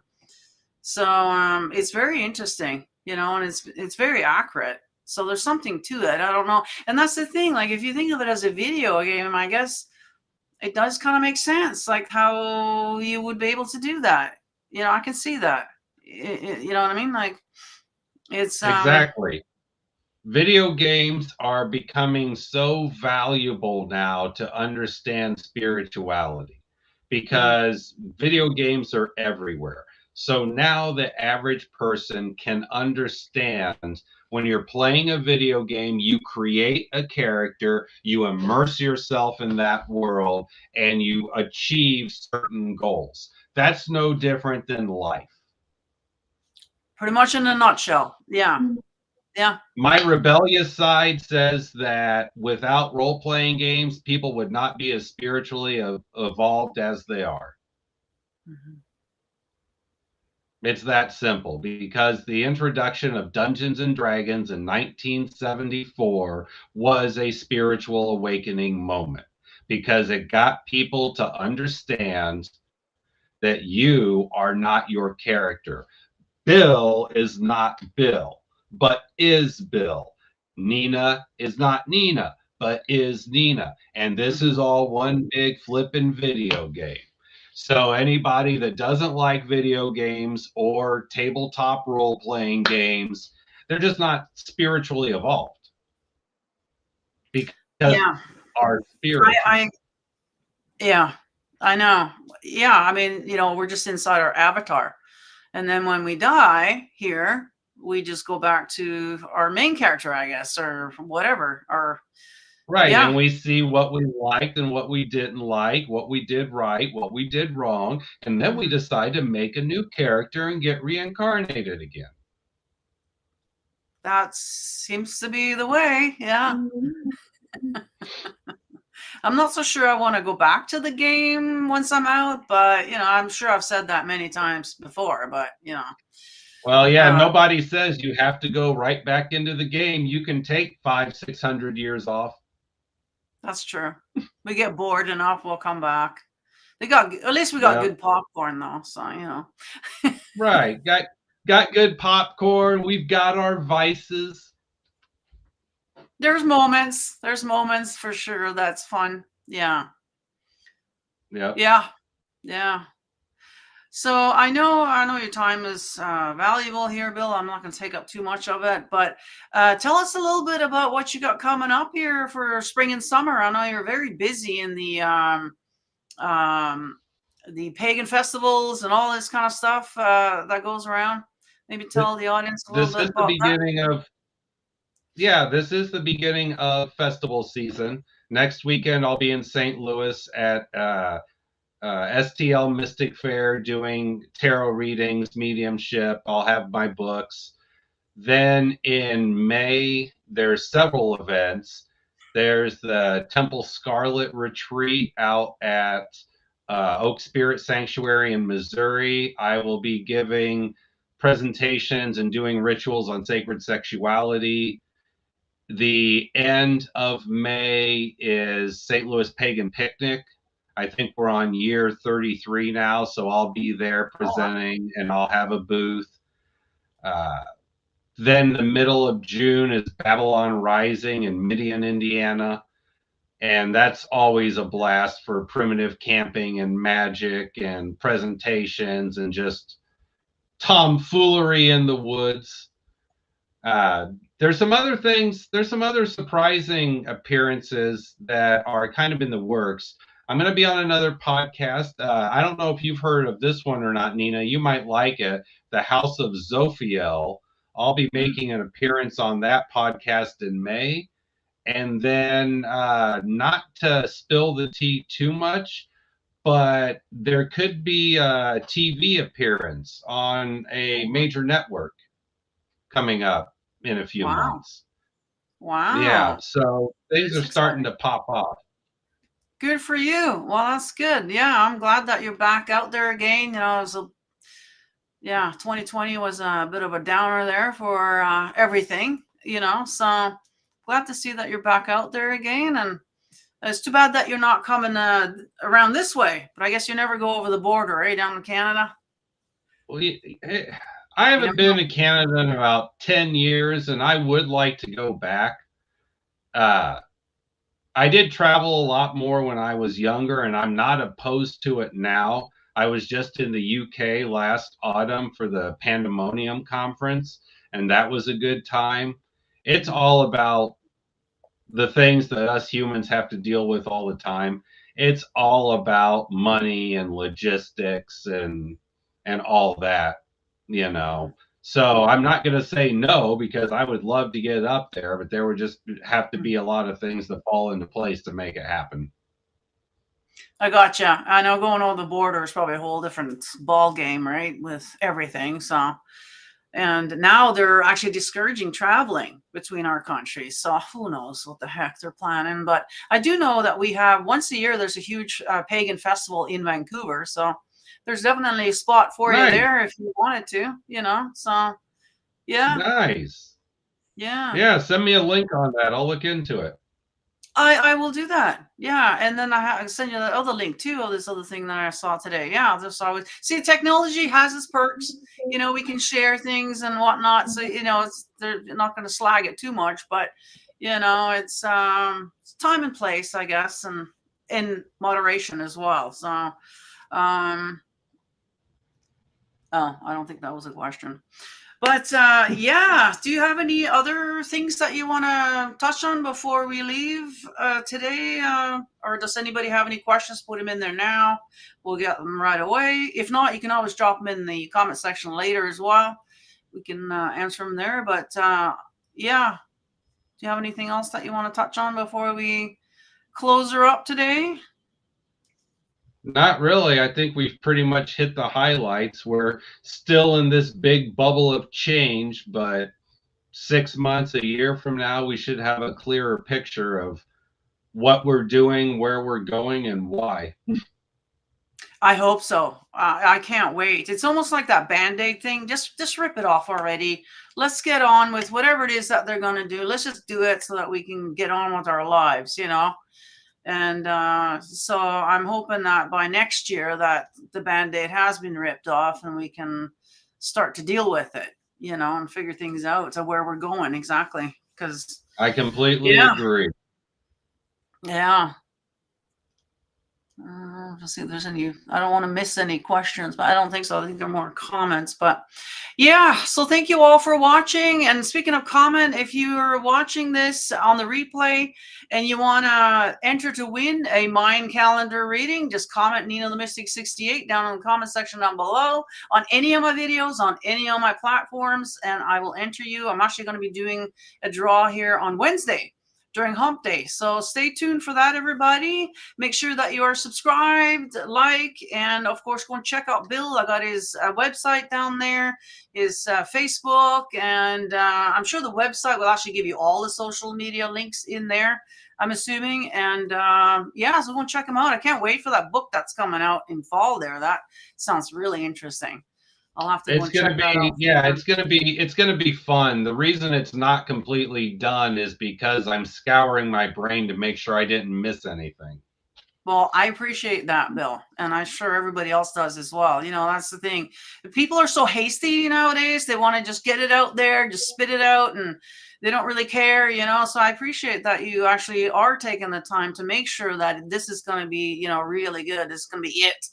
so it's very interesting, and it's very accurate. So there's something to it. I don't know. And that's the thing. Like, if you think of it as a video game, I guess it does kind of make sense, like how you would be able to do that. I can see that. You know what I mean? Like, it's exactly. Video games are becoming so valuable now to understand spirituality because video games are everywhere. So now the average person can understand when you're playing a video game, you create a character, you immerse yourself in that world, and you achieve certain goals. That's no different than life. Pretty much in a nutshell. Yeah. Yeah. My rebellious side says that without role-playing games, people would not be as spiritually evolved as they are. It's that simple, because the introduction of Dungeons and Dragons in 1974 was a spiritual awakening moment, because it got people to understand that you are not your character. Bill is not Bill, but is Bill. Nina is not Nina, but is Nina. And this is all one big flippin' video game. So anybody that doesn't like video games or tabletop role-playing games, they're just not spiritually evolved. Because Yeah. our spirit. Yeah, I know. Yeah, I mean, we're just inside our avatar. And then when we die here, we just go back to our main character, I guess, or whatever. Or Right, yeah, and we see what we liked and what we didn't like, what we did right, what we did wrong, and then we decide to make a new character and get reincarnated again. that seems to be the way. Yeah. I'm not so sure I want to go back to the game once I'm out, but I'm sure I've said that many times before, but Well, yeah, nobody says you have to go right back into the game. You can take 500-600 years off. That's true. We get bored enough, we'll come back. At least we got good popcorn though, so Right. Got good popcorn. We've got our vices. There's moments for sure. That's fun. Yeah. Yep. Yeah. So I know your time is valuable here, Bill. I'm not going to take up too much of it, but tell us a little bit about what you got coming up here for spring and summer. I know you're very busy in the pagan festivals and all this kind of stuff that goes around. Maybe tell the audience a little bit about that. This is the beginning of festival season. Next weekend, I'll be in St. Louis at STL Mystic Fair doing tarot readings, mediumship. I'll have my books. Then in May, there's several events. There's the Temple Scarlet Retreat out at Oak Spirit Sanctuary in Missouri. I will be giving presentations and doing rituals on sacred sexuality. The end of May is St. Louis Pagan Picnic. I think we're on year 33 now, so I'll be there presenting and I'll have a booth. Then the middle of June is Babylon Rising in Midian, Indiana. And that's always a blast for primitive camping and magic and presentations and just tomfoolery in the woods. There's some other things. There's some other surprising appearances that are kind of in the works. I'm going to be on another podcast. I don't know if you've heard of this one or not, Nina. You might like it. The House of Zophiel. I'll be making an appearance on that podcast in May. And then not to spill the tea too much, but there could be a TV appearance on a major network coming up in a few months. Wow. Yeah, so things are starting to pop off. Good for you. Well, that's good. Yeah, I'm glad that you're back out there again. 2020 was a bit of a downer there for everything, so glad to see that you're back out there again. And it's too bad that you're not coming around this way, but I guess you never go over the border, down in Canada. Well, I haven't been to Canada in about 10 years, and I would like to go back. I did travel a lot more when I was younger, and I'm not opposed to it now. I was just in the UK last autumn for the Pandemonium Conference, and that was a good time. It's all about the things that us humans have to deal with all the time. It's all about money and logistics and all that, So I'm not going to say no, because I would love to get up there, but there would just have to be a lot of things that fall into place to make it happen. I gotcha. I know going over the border is probably a whole different ball game, right? With everything. So, and now they're actually discouraging traveling between our countries. So who knows what the heck they're planning. But I do know that we have once a year, there's a huge pagan festival in Vancouver. So there's definitely a spot for you there if you wanted to, so yeah. Nice. Yeah. Yeah. Send me a link on that. I'll look into it. I will do that. Yeah, and then I send you the other link too of this other thing that I saw today. Yeah, just always see technology has its perks. You know, we can share things and whatnot. So you know, they're not going to slag it too much, but you know, it's time and place, I guess, and in moderation as well. So, oh, I don't think that was a question. But yeah, do you have any other things that you want to touch on before we leave today? Or does anybody have any questions? Put them in there now. We'll get them right away. If not, you can always drop them in the comment section later as well. We can answer them there. But yeah, do you have anything else that you want to touch on before we close her up today? Not really. I think we've pretty much hit the highlights. We're still in this big bubble of change, but 6 months, a year from now, we should have a clearer picture of what we're doing, where we're going, and why. I hope so. I can't wait. It's almost like that Band-Aid thing. Just rip it off already. Let's get on with whatever it is that they're going to do. Let's just do it so that we can get on with our lives, you know? And so I'm hoping that by next year that the Band-Aid has been ripped off and we can start to deal with it, you know, and figure things out to where we're going exactly. Because I completely agree. Yeah. Let's see if there's any. I don't want to miss any questions, but I don't think so. I think there are more comments. But yeah, so thank you all for watching. And speaking of comment, if you're watching this on the replay and you want to enter to win a Mayan calendar reading, just comment Nina the Mystic 68 down in the comment section down below on any of my videos, on any of my platforms, and I will enter you. I'm actually going to be doing a draw here on Wednesday during hump day. So stay tuned for that, everybody. Make sure that you are subscribed, like, and of course, go and check out Bill. I got his website down there, his Facebook, and I'm sure the website will actually give you all the social media links in there, I'm assuming. And yeah, so go and check him out. I can't wait for that book that's coming out in fall there. That sounds really interesting. I'll have to go and check that out. Yeah, it's gonna be fun. The reason it's not completely done is because I'm scouring my brain to make sure I didn't miss anything. Well, I appreciate that, Bill, and I'm sure everybody else does as well. You know, that's the thing. People are so hasty nowadays. They want to just get it out there, just spit it out, and they don't really care, you know. So I appreciate that you actually are taking the time to make sure that this is going to be, you know, really good. This is going to be it.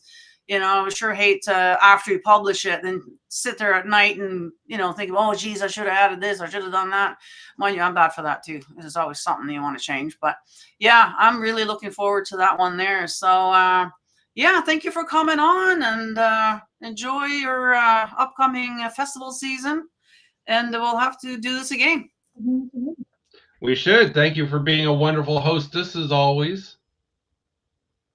You know, I would sure hate to, after you publish it, then sit there at night and, you know, think, oh, geez, I should have added this. I should have done that. Mind you, I'm bad for that too. There's always something you want to change. But yeah, I'm really looking forward to that one there. So yeah, thank you for coming on, and enjoy your upcoming festival season. And we'll have to do this again. We should. Thank you for being a wonderful hostess as always.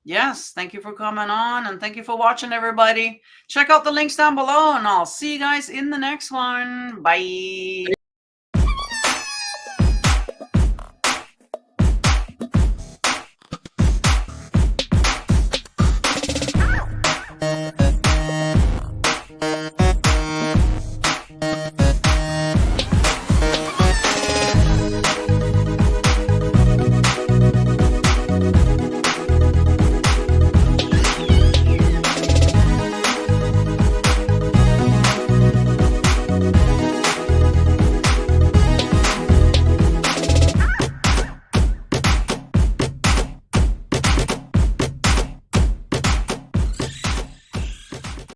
Yes, thank you for coming on, and thank you for watching, everybody. Check out the links down below, and I'll see you guys in the next one. Bye.